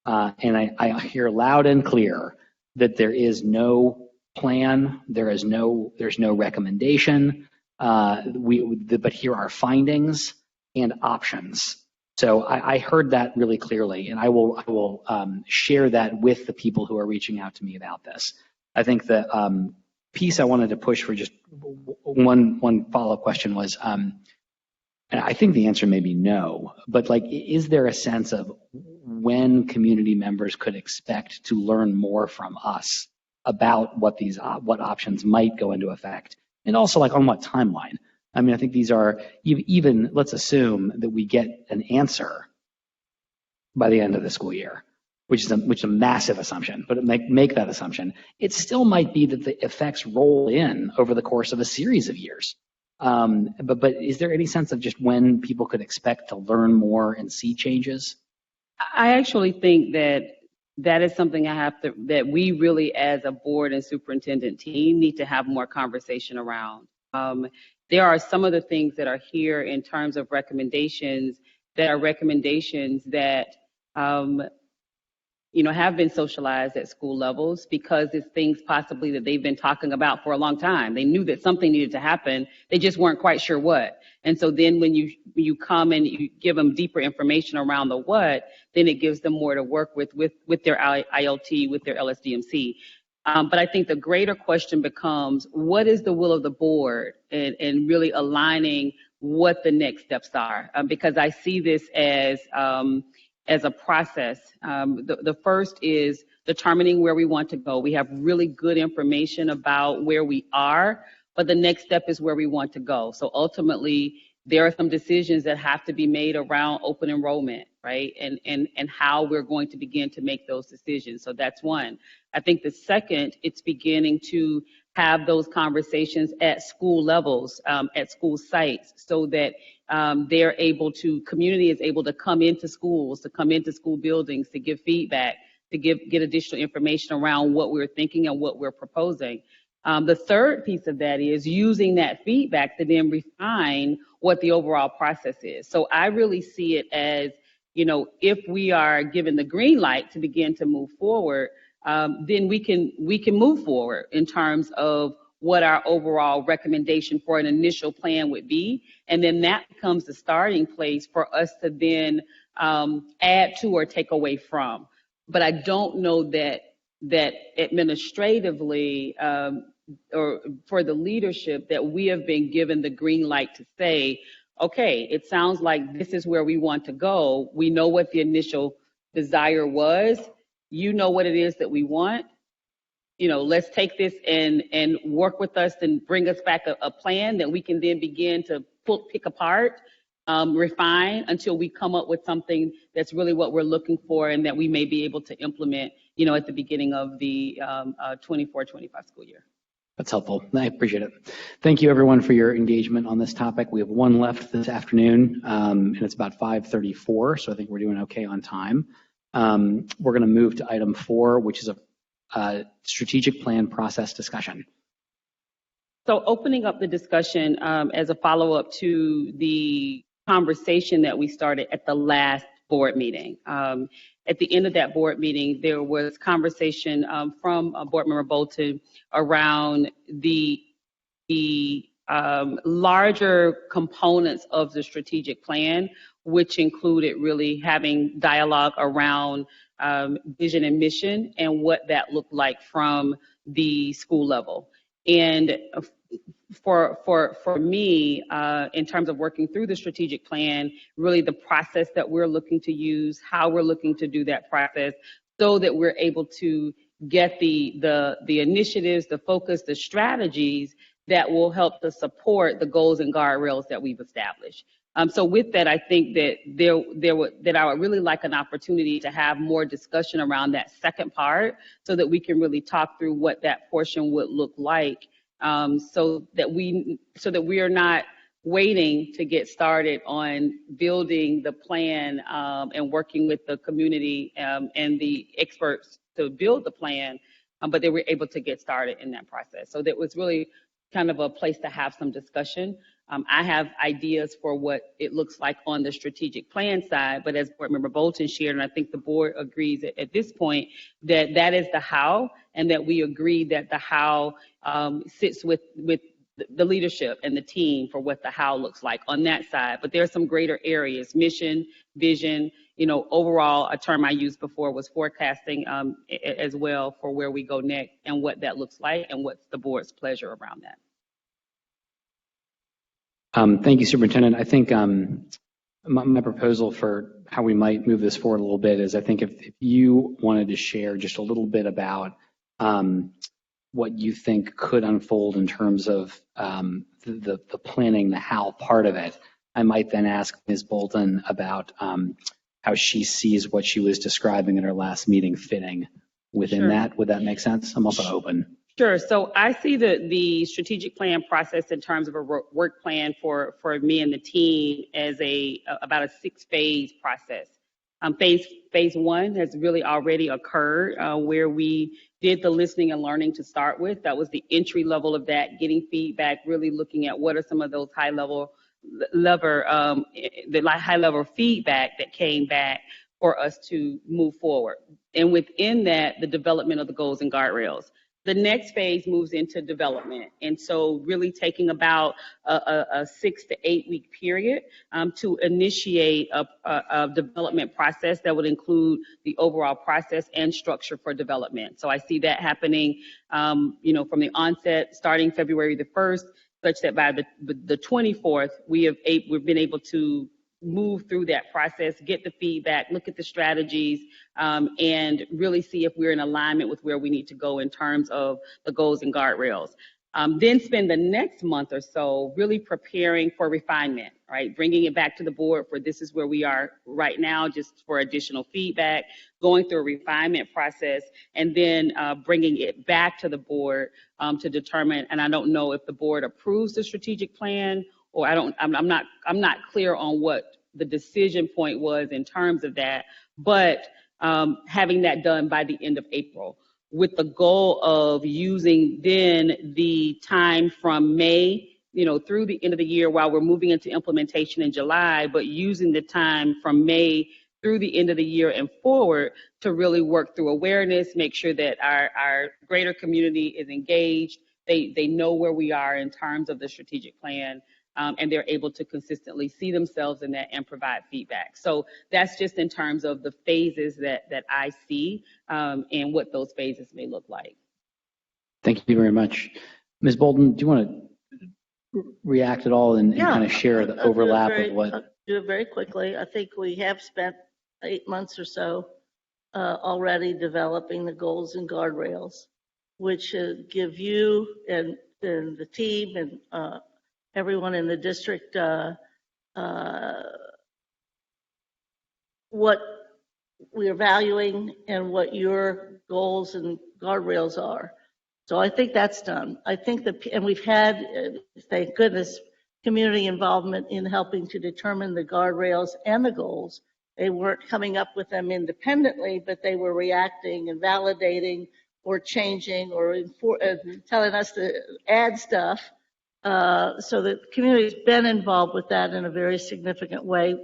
And I hear loud and clear that there is no plan, there's no recommendation, but here are findings and options. So I heard that really clearly, and I will share that with the people who are reaching out to me about this. I think the piece I wanted to push for just one follow-up question was, and I think the answer may be no, but is there a sense of when community members could expect to learn more from us about what options might go into effect, and also on what timeline? I mean, I think these are even, let's assume that we get an answer by the end of the school year, which is a massive assumption, but make that assumption. It still might be that the effects roll in over the course of a series of years. But is there any sense of just when people could expect to learn more and see changes? I actually think that is something that we really as a board and superintendent team need to have more conversation around. There are some of the things that are here in terms of recommendations that are recommendations that have been socialized at school levels because it's things possibly that they've been talking about for a long time. They knew that something needed to happen. They just weren't quite sure what. And so then when you come and you give them deeper information around the what, then it gives them more to work with their ILT, with their LSDMC. But I think the greater question becomes, what is the will of the board and really aligning what the next steps are? Because I see this as a process. The first is determining where we want to go. We have really good information about where we are, but the next step is where we want to go. So ultimately, there are some decisions that have to be made around open enrollment, right? And how we're going to begin to make those decisions. So that's one. I think the second, it's beginning to have those conversations at school levels, at school sites, so that community is able to come into schools, to come into school buildings, to give feedback, to get additional information around what we're thinking and what we're proposing. The third piece of that is using that feedback to then refine what the overall process is. So I really see it as, if we are given the green light to begin to move forward, then we can move forward in terms of what our overall recommendation for an initial plan would be. And then that becomes the starting place for us to then add to or take away from. But I don't know that administratively or for the leadership that we have been given the green light to say, okay, it sounds like this is where we want to go. We know what the initial desire was. You know what it is that we want. Let's take this and work with us and bring us back a plan that we can then begin to pick apart, refine until we come up with something that's really what we're looking for and that we may be able to implement, at the beginning of the 24-25 school year. That's helpful. I appreciate it. Thank you, everyone, for your engagement on this topic. We have one left this afternoon, and it's about 5:34, so I think we're doing okay on time. We're going to move to item 4, which is a strategic plan process discussion. So opening up the discussion as a follow-up to the conversation that we started at the last board meeting. At the end of that board meeting, there was conversation from Board Member Bolton around the larger components of the strategic plan, which included really having dialogue around vision and mission and what that looked like from the school level. And for me, in terms of working through the strategic plan, really the process that we're looking to use, how we're looking to do that process, so that we're able to get the initiatives, the focus, the strategies that will help to support the goals and guardrails that we've established. So with that, I think that that I would really like an opportunity to have more discussion around that second part, so that we can really talk through what that portion would look like, so that we are not waiting to get started on building the plan and working with the community and the experts to build the plan, but that we're able to get started in that process. So that was really kind of a place to have some discussion. I have ideas for what it looks like on the strategic plan side, but as Board Member Bolton shared, and I think the board agrees at this point, that that is the how, and that we agree that the how sits with the leadership and the team for what the how looks like on that side. But there are some greater areas: mission, vision, overall, a term I used before was forecasting as well, for where we go next and what that looks like and what's the board's pleasure around that. Thank you, Superintendent. I think my proposal for how we might move this forward a little bit is, I think if you wanted to share just a little bit about what you think could unfold in terms of the planning, the how part of it, I might then ask Ms. Bolton about how she sees what she was describing in her last meeting fitting within Sure. that. Would that make sense? I'm also open. Sure. So I see the strategic plan process in terms of a work plan for me and the team as about a 6-phase process. Phase 1 has really already occurred, where we did the listening and learning to start with. That was the entry level of that, getting feedback, really looking at what are some of those high level feedback that came back for us to move forward. And within that, the development of the goals and guardrails. The next phase moves into development. And so really taking about a 6 to 8 week period to initiate a development process that would include the overall process and structure for development. So I see that happening, from the onset, starting February the 1st, such that by the 24th, we've been able to move through that process, get the feedback, look at the strategies, and really see if we're in alignment with where we need to go in terms of the goals and guardrails. Then spend the next month or so really preparing for refinement, right? Bringing it back to the board for this is where we are right now, just for additional feedback, going through a refinement process, and then bringing it back to the board to determine, and I don't know if the board approves the strategic plan, or I'm not clear on what the decision point was in terms of that, but having that done by the end of April, with the goal of using then the time from May, through the end of the year while we're moving into implementation in July, but using the time from May through the end of the year and forward to really work through awareness, make sure that our greater community is engaged, they know where we are in terms of the strategic plan, and they're able to consistently see themselves in that and provide feedback. So that's just in terms of the phases that I see and what those phases may look like. Thank you very much. Ms. Bolton, do you want to react at all and kind of share the overlap of what? I'll do it very quickly. I think we have spent 8 months or so already developing the goals and guardrails, which should give you and the team and everyone in the district what we're valuing and what your goals and guardrails are. So I think that's done. I think and we've had, thank goodness, community involvement in helping to determine the guardrails and the goals. They weren't coming up with them independently, but they were reacting and validating or changing or telling us to add stuff. So the community's been involved with that in a very significant way.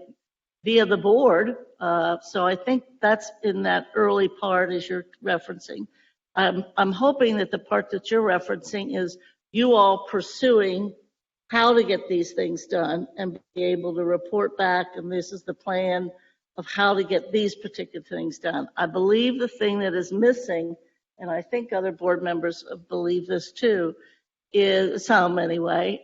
via the board. So I think that's in that early part as you're referencing. I'm hoping that the part that you're referencing is you all pursuing how to get these things done and be able to report back, and this is the plan of how to get these particular things done. I believe the thing that is missing, and I think other board members believe this too, is some anyway,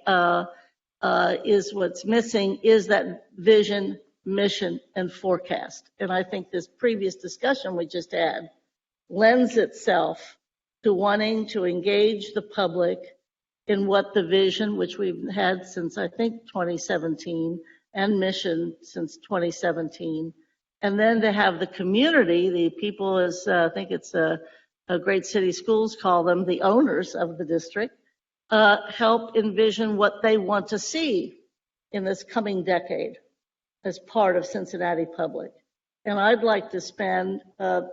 is what's missing is that vision, mission, and forecast. And I think this previous discussion we just had lends itself to wanting to engage the public in what the vision, which we've had since I think 2017, and mission since 2017, and then to have the community, the people, as I think it's a Great City Schools call them, the owners of the district, help envision what they want to see in this coming decade as part of Cincinnati Public. And I'd like to spend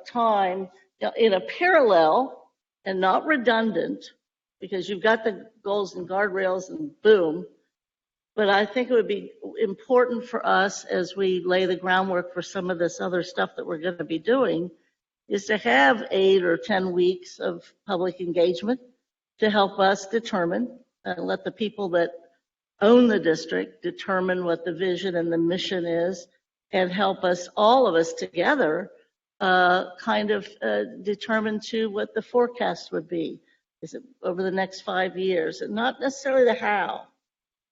time in a parallel and not redundant, because you've got the goals and guardrails and boom, but I think it would be important for us as we lay the groundwork for some of this other stuff that we're going to be doing, is to have 8 or 10 weeks of public engagement to help us determine, let the people that own the district determine what the vision and the mission is, and help us, all of us together, kind of determine to what the forecast would be. Is it over the next 5 years? And not necessarily the how,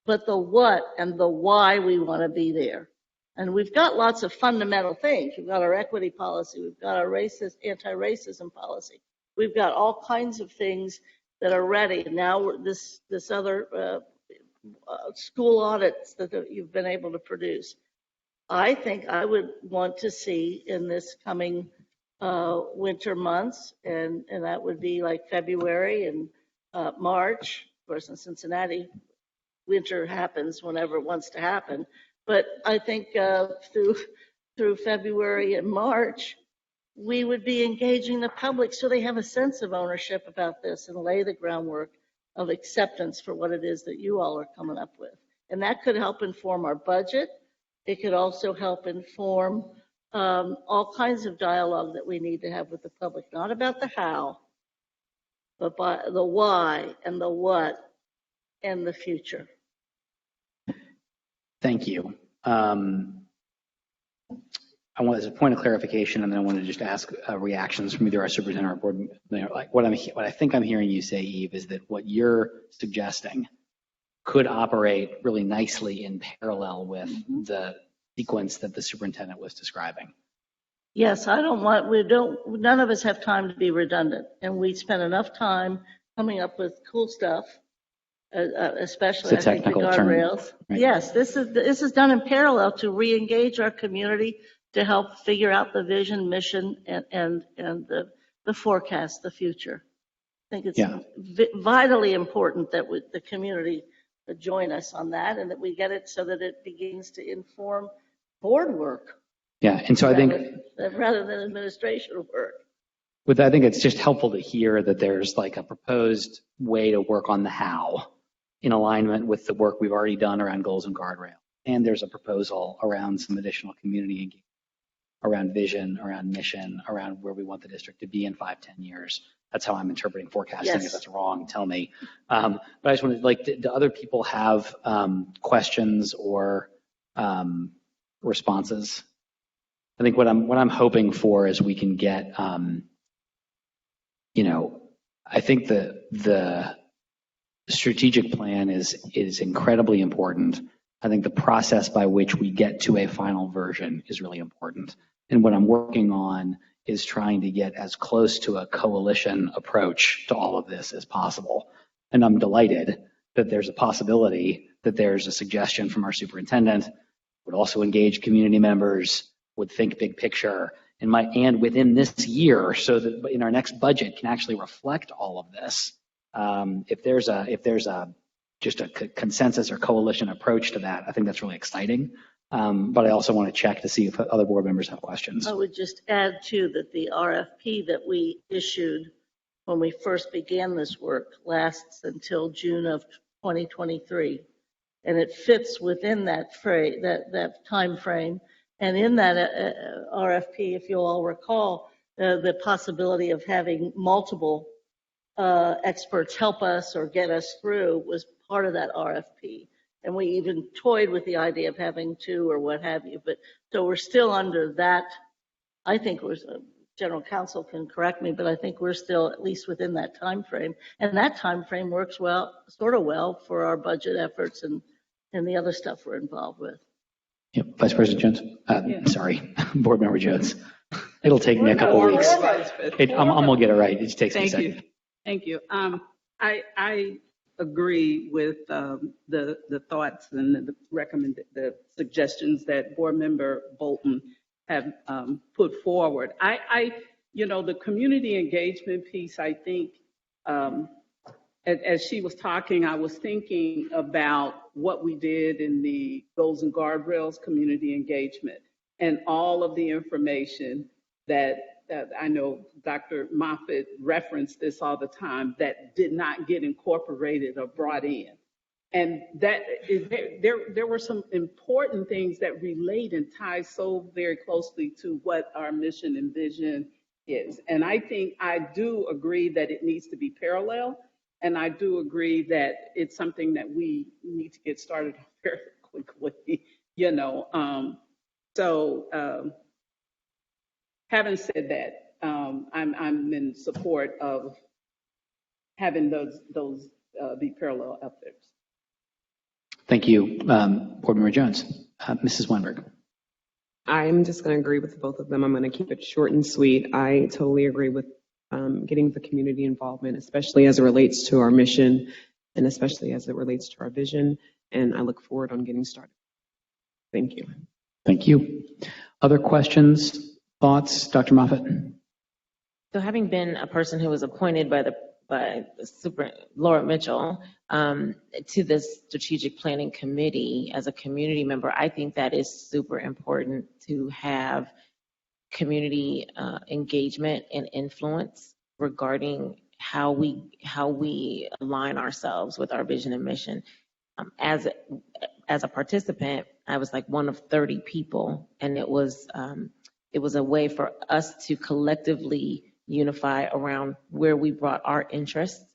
but the what and the why we want to be there. And we've got lots of fundamental things. We've got our equity policy. We've got our anti-racism policy. We've got all kinds of things that are ready. Now this other school audits that you've been able to produce. I think I would want to see in this coming winter months, and that would be like February and March. Of course, in Cincinnati, winter happens whenever it wants to happen. But I think through February and March, we would be engaging the public so they have a sense of ownership about this and lay the groundwork of acceptance for what it is that you all are coming up with. And that could help inform our budget. It could also help inform all kinds of dialogue that we need to have with the public, not about the how, but by the why and the what and the future. Thank you. I want, as a point of clarification, and then I want to just ask reactions from either our superintendent or board. Like what I think I'm hearing you say, Eve, is that what you're suggesting could operate really nicely in parallel with the sequence that the superintendent was describing. Yes, none of us have time to be redundant, and we spend enough time coming up with cool stuff, especially I think the guardrails. Right. Yes, this is done in parallel to re-engage our community, to help figure out the vision, mission, and the forecast, the future. I think it's vitally important that the community join us on that, and that we get it so that it begins to inform board work. Yeah, and so I think rather than administration work. With that, I think it's just helpful to hear that there's like a proposed way to work on the how in alignment with the work we've already done around goals and guardrails. And there's a proposal around some additional community engagement, around vision, around mission, around where we want the district to be in 5-10 years. That's how I'm interpreting forecasting. Yes. If that's wrong, tell me. But I just wanted, like, do other people have questions or responses? I think what I'm hoping for is we can get, I think the strategic plan is incredibly important. I think the process by which we get to a final version is really important. And what I'm working on is trying to get as close to a coalition approach to all of this as possible. And I'm delighted that there's a possibility that there's a suggestion from our superintendent, would also engage community members, would think big picture, and within this year, so that in our next budget can actually reflect all of this. If there's just a consensus or coalition approach to that, I think that's really exciting. But I also want to check to see if other board members have questions. I would just add too that the RFP that we issued when we first began this work lasts until June of 2023, and it fits within that time frame. And in that RFP, if you'll all recall, the possibility of having multiple experts help us or get us through was part of that RFP. And we even toyed with the idea of having two or what have you. But so we're still under that. I think we're, general counsel can correct me, but I think we're still at least within that time frame. And that time frame works well, sort of well, for our budget efforts and the other stuff we're involved with. Yep. Vice President Jones. Sorry, Board Member Jones. It'll take me a couple of weeks. I'm gonna get it right. It just takes me a second. Thank you. I agree with the thoughts and the suggestions that Board Member Bolton have put forward. The community engagement piece, I think, as she was talking, I was thinking about what we did in the Goals and Guardrails community engagement and all of the information that I know Dr. Moffitt referenced this all the time that did not get incorporated or brought in. And that there were some important things that relate and tie so very closely to what our mission and vision is. And I think I do agree that it needs to be parallel. And I do agree that it's something that we need to get started very quickly, having said that, I'm in support of having those be parallel efforts. Thank you, Board Member Jones. Mrs. Weinberg. I'm just going to agree with both of them. I'm going to keep it short and sweet. I totally agree with getting the community involvement, especially as it relates to our mission and especially as it relates to our vision. And I look forward on getting started. Thank you. Thank you. Other questions, thoughts, Dr. Moffitt? So having been a person who was appointed by Laura Mitchell to this strategic planning committee as a community member, I think that is super important to have community engagement and influence regarding how we align ourselves with our vision and mission. As a participant, I was like one of 30 people, and it was a way for us to collectively unify around where we brought our interests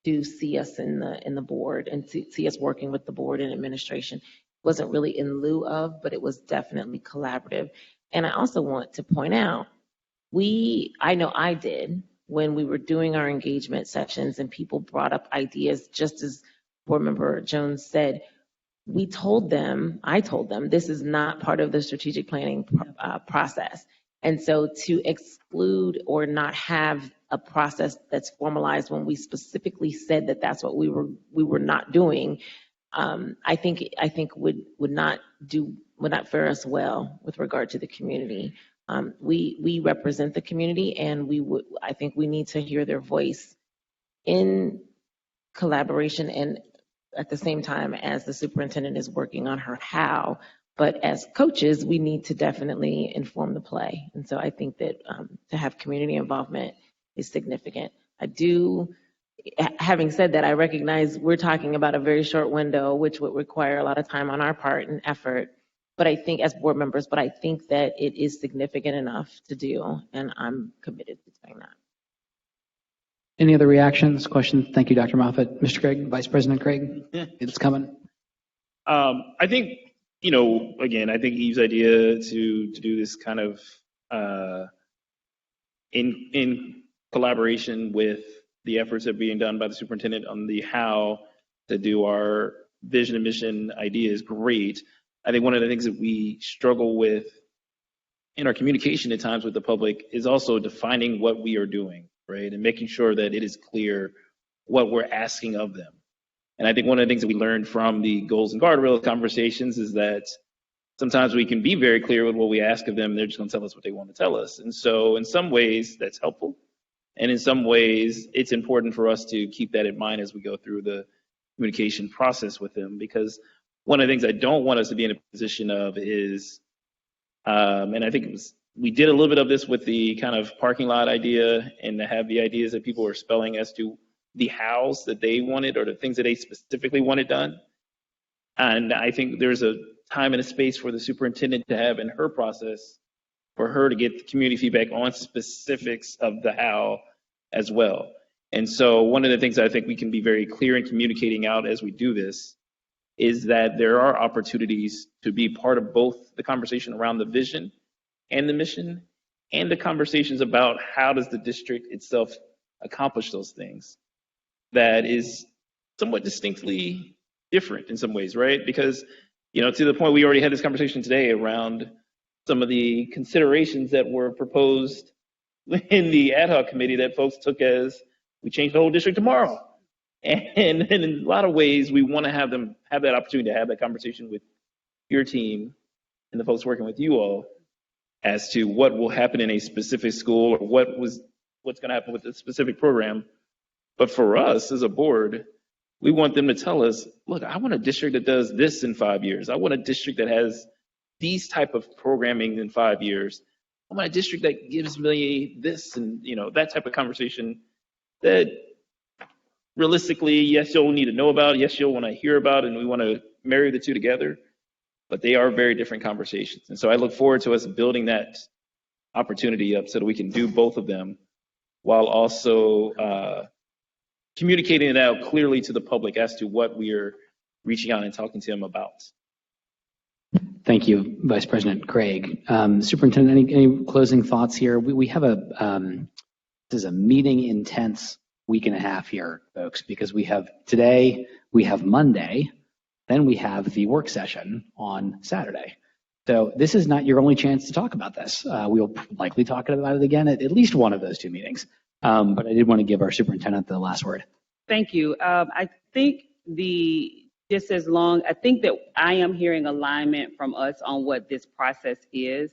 to see us in the board and to see us working with the board and administration. It wasn't really in lieu of, but it was definitely collaborative. And I also want to point out, I know I did when we were doing our engagement sessions and people brought up ideas, just as Board Member Jones said, I told them, this is not part of the strategic planning process. And so to exclude or not have a process that's formalized when we specifically said that that's what we were not doing, I think would not fare us well with regard to the community. We represent the community, and I think we need to hear their voice in collaboration and at the same time as the superintendent is working on her how. But as coaches, we need to definitely inform the play. And so I think that to have community involvement is significant. Having said that, I recognize we're talking about a very short window, which would require a lot of time on our part and effort. But I think as board members, but I think that it is significant enough to do, and I'm committed to doing that. Any other reactions, questions? Thank you, Dr. Moffitt. Mr. Craig, Vice President Craig, it's coming. I think, again, I think Eve's idea to do this kind of in collaboration with the efforts that are being done by the superintendent on the how to do our vision and mission idea is great. I think one of the things that we struggle with in our communication at times with the public is also defining what we are doing, right? And making sure that it is clear what we're asking of them. And I think one of the things that we learned from the goals and guardrails conversations is that sometimes we can be very clear with what we ask of them. They're just going to tell us what they want to tell us. And so in some ways that's helpful. And in some ways it's important for us to keep that in mind as we go through the communication process with them, because one of the things I don't want us to be in a position of is, and I think we did a little bit of this with the kind of parking lot idea, and to have the ideas that people were spelling as to the hows that they wanted or the things that they specifically wanted done. And I think there's a time and a space for the superintendent to have in her process for her to get the community feedback on specifics of the how as well. And so one of the things I think we can be very clear in communicating out as we do this is that there are opportunities to be part of both the conversation around the vision and the mission and the conversations about how does the district itself accomplish those things. That is somewhat distinctly different in some ways, right? Because, to the point we already had this conversation today around some of the considerations that were proposed in the ad hoc committee that folks took as we change the whole district tomorrow. And in a lot of ways, we want to have them have that opportunity to have that conversation with your team and the folks working with you all as to what will happen in a specific school or what's going to happen with a specific program. But for us as a board, we want them to tell us, look, I want a district that does this in 5 years. I want a district that has these type of programming in 5 years. I want a district that gives me this and, that type of conversation that realistically, yes, you'll need to know about, yes, you'll want to hear about, and we want to marry the two together, but they are very different conversations. And so I look forward to us building that opportunity up so that we can do both of them while also communicating it out clearly to the public as to what we are reaching out and talking to them about. Thank you, Vice President Craig. Superintendent, any closing thoughts here? We have this is a meeting intense week and a half here, folks, because we have today, we have Monday, then we have the work session on Saturday. So this is not your only chance to talk about this. We'll likely talk about it again at least one of those two meetings. But I did want to give our superintendent the last word. Thank you. I think I think that I am hearing alignment from us on what this process is.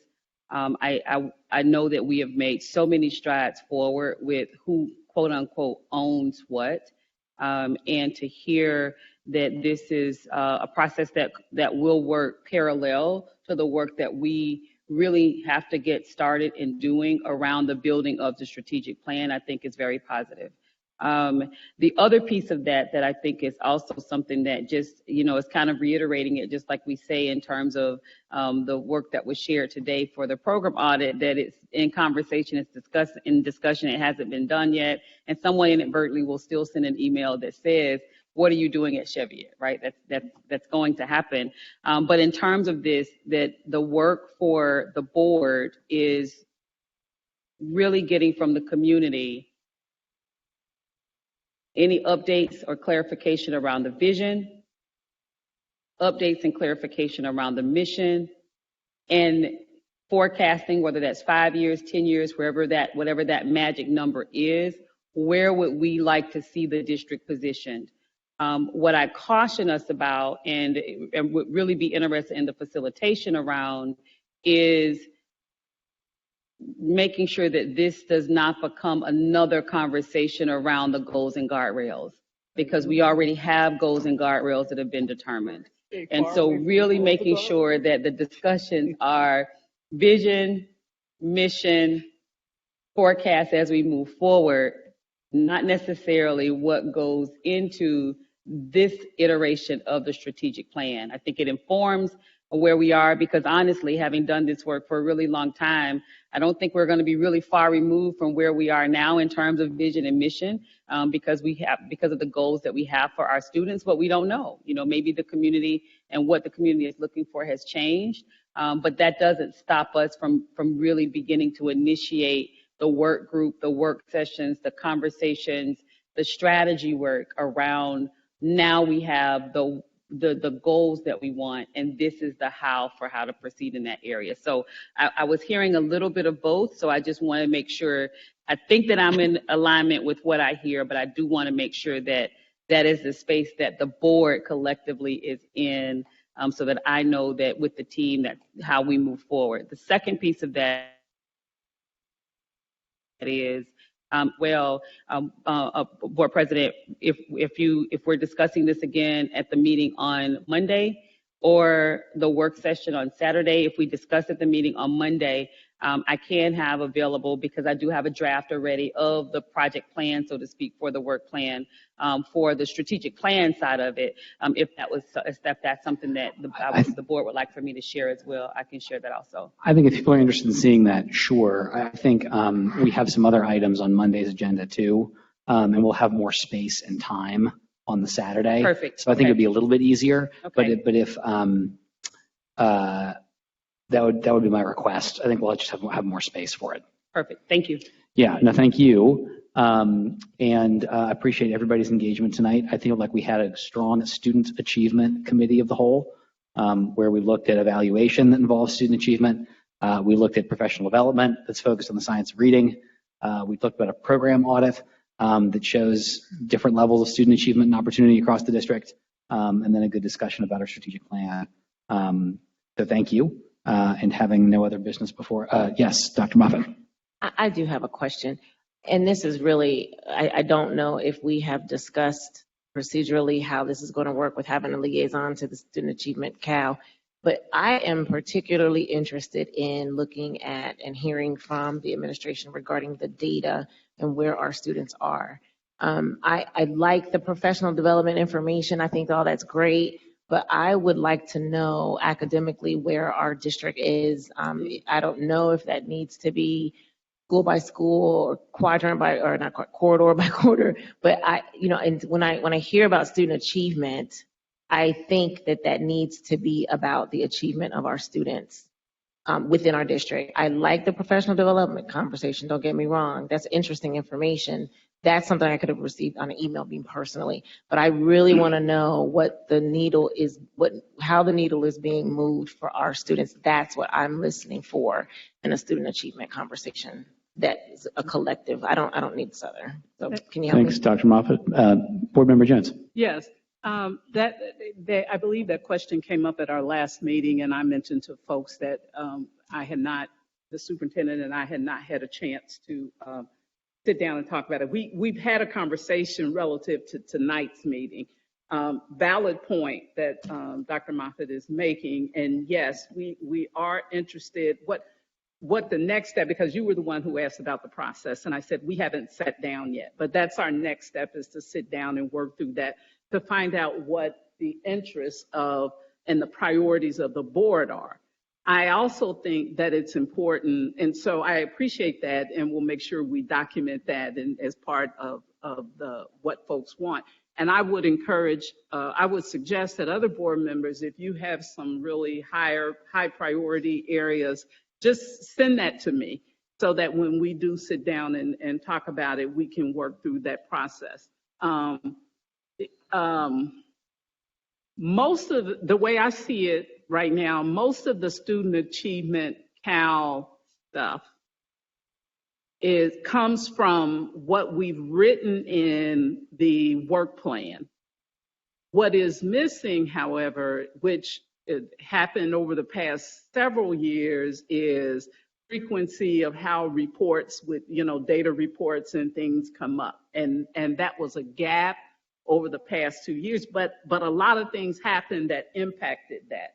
I know that we have made so many strides forward with who, quote unquote, owns what. And to hear that this is a process that will work parallel to the work that we really have to get started in doing around the building of the strategic plan, I think is very positive. The other piece of that I think is also something that just, is kind of reiterating it, just like we say in terms of the work that was shared today for the program audit, that it's in conversation, it's in discussion, it hasn't been done yet. And someone inadvertently will still send an email that says, what are you doing at Cheviot, right? That's going to happen. But in terms of this, that the work for the board is really getting from the community any updates or clarification around the vision, updates and clarification around the mission, and forecasting, whether that's 5 years, 10 years, whatever that magic number is, where would we like to see the district positioned? What I caution us about and would really be interested in the facilitation around is making sure that this does not become another conversation around the goals and guardrails, because we already have goals and guardrails that have been determined. And so really making sure that the discussions are vision, mission, forecast as we move forward, not necessarily what goes into this iteration of the strategic plan. I think it informs where we are, because honestly, having done this work for a really long time, I don't think we're going to be really far removed from where we are now in terms of vision and mission, because of the goals that we have for our students. But we don't know, maybe the community and what the community is looking for has changed, but that doesn't stop us from really beginning to initiate the work group, the work sessions, the conversations, the strategy work around. Now we have the goals that we want, and this is the how to proceed in that area. So I was hearing a little bit of both, so I just want to make sure, I think that I'm in alignment with what I hear, but I do want to make sure that that is the space that the board collectively is in, so that I know that with the team, that's how we move forward. The second piece of that is, Board President, if we're discussing this again at the meeting on Monday or the work session on Saturday, if we discuss at the meeting on Monday, I can have available, because I do have a draft already of the project plan, so to speak, for the work plan, for the strategic plan side of it. If that's something that the board would like for me to share as well, I can share that also. I think if people are interested in seeing that, sure. I think we have some other items on Monday's agenda too, and we'll have more space and time on the Saturday. Perfect. So I think it'd be a little bit easier. Okay. But if that would be my request. I think we'll just have more space for it. Perfect. Thank you. Yeah. No, thank you. And I appreciate everybody's engagement tonight. I feel like we had a strong student achievement committee of the whole, where we looked at evaluation that involves student achievement. We looked at professional development that's focused on the science of reading. We talked about a program audit that shows different levels of student achievement and opportunity across the district, and then a good discussion about our strategic plan. So thank you. And having no other business before. Yes, Dr. Moffitt. I do have a question. And this is really, I don't know if we have discussed procedurally how this is going to work with having a liaison to the Student Achievement CAL, but I am particularly interested in looking at and hearing from the administration regarding the data and where our students are. I like the professional development information. I think all that's great, but I would like to know academically where our district is. I don't know if that needs to be school by school or quadrant by, or not corridor by quarter, but and when I hear about student achievement, I think that needs to be about the achievement of our students within our district. I like the professional development conversation, don't get me wrong. That's interesting information. That's something I could have received on an email being personally, but I really want to know what the needle is, how the needle is being moved for our students. That's what I'm listening for in a student achievement conversation. That is a collective. I don't need this other. So can you help Thanks, me? Dr. Moffitt. Board Member Jones. Yes, I believe that question came up at our last meeting, and I mentioned to folks that the superintendent and I had not had a chance to sit down and talk about it. We've had a conversation relative to tonight's meeting. Valid point that Dr. Moffitt is making, and yes, we are interested. What the next step, because you were the one who asked about the process, and I said we haven't sat down yet, but that's our next step, is to sit down and work through that to find out what the interests of and the priorities of the board are. I also think that it's important, and so I appreciate that, and we'll make sure we document that as part of what folks want. And I would encourage, I would suggest that other board members, if you have some really high priority areas, just send that to me so that when we do sit down and talk about it, we can work through that process. Most of the way I see it right now, most of the student achievement CAL stuff comes from what we've written in the work plan. What is missing, however, which happened over the past several years, is frequency of how reports with, data reports and things come up. And that was a gap over the past 2 years, but a lot of things happened that impacted that.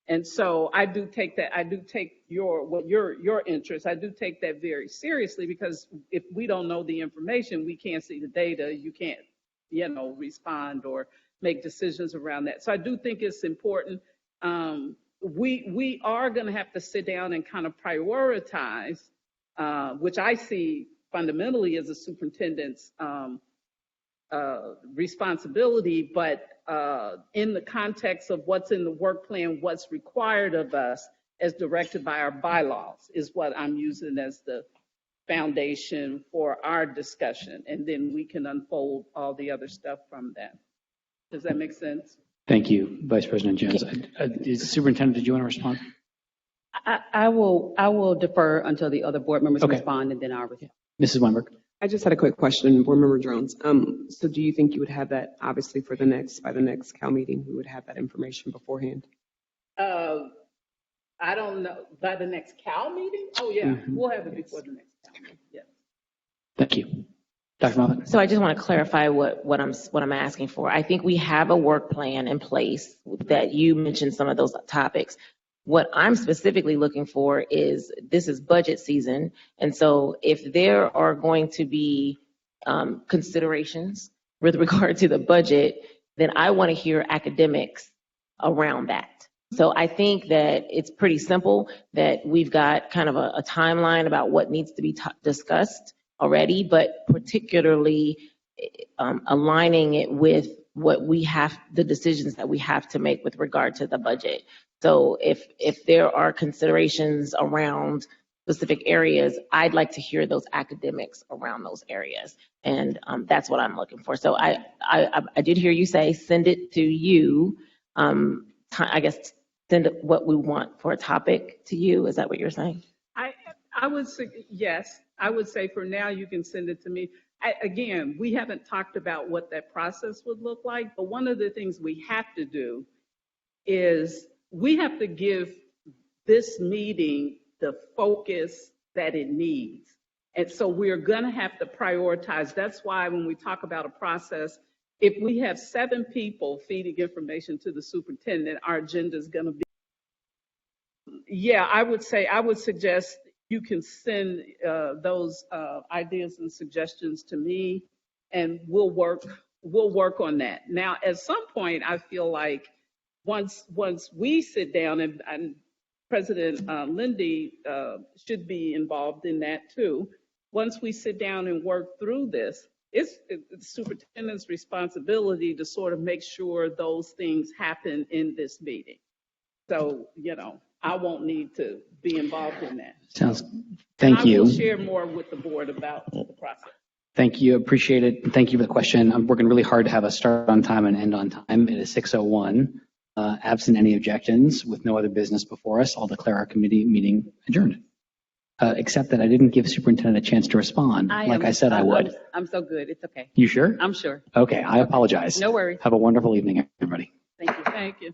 And so I do take that, I do take your interest, I do take that very seriously, because if we don't know the information, we can't see the data, you can't, respond or make decisions around that. So I do think it's important. We are going to have to sit down and kind of prioritize, which I see fundamentally as a superintendent's responsibility, but in the context of what's in the work plan, what's required of us as directed by our bylaws is what I'm using as the foundation for our discussion. And then we can unfold all the other stuff from that. Does that make sense? Thank you, Vice President Jones. Superintendent, did you want to respond? I will defer until the other board members Okay. respond, and then I'll respond. Mrs. Weinberg. I just had a quick question, Board Member Jones. So do you think you would have that, obviously, by the next CAL meeting, we would have that information beforehand? I don't know, by the next CAL meeting? Oh, yeah, we'll have it before the next CAL meeting, yes. Thank you. Dr. Moffitt. So I just want to clarify what I'm asking for. I think we have a work plan in place that you mentioned some of those topics. What I'm specifically looking for is, this is budget season. And so if there are going to be considerations with regard to the budget, then I want to hear academics around that. So I think that it's pretty simple, that we've got kind of a timeline about what needs to be discussed already, but particularly aligning it with what we have, the decisions that we have to make with regard to the budget. So if there are considerations around specific areas, I'd like to hear those academics around those areas. And that's what I'm looking for. So I did hear you say, send it to you. I guess send what we want for a topic to you. Is that what you're saying? I would say, yes, I would say for now you can send it to me. Again, we haven't talked about what that process would look like, but one of the things we have to do is we have to give this meeting the focus that it needs. And so we're going to have to prioritize. That's why when we talk about a process, if we have 7 people feeding information to the superintendent, our agenda is going to be. Yeah, I would suggest you can send those ideas and suggestions to me, and we'll work on that. Now, at some point, I feel like once we sit down, and President Lindy should be involved in that too. Once we sit down and work through this, it's the superintendent's responsibility to sort of make sure those things happen in this meeting. So, I won't need to be involved in that. Thank you. I will share more with the board about the process. Thank you. Appreciate it. Thank you for the question. I'm working really hard to have us start on time and end on time. It is 6:01. Absent any objections, with no other business before us, I'll declare our committee meeting adjourned. Except that I didn't give Superintendent a chance to respond, like I said I would. I'm so good. It's okay. You sure? I'm sure. Okay, I apologize. No worries. Have a wonderful evening, everybody. Thank you. Thank you.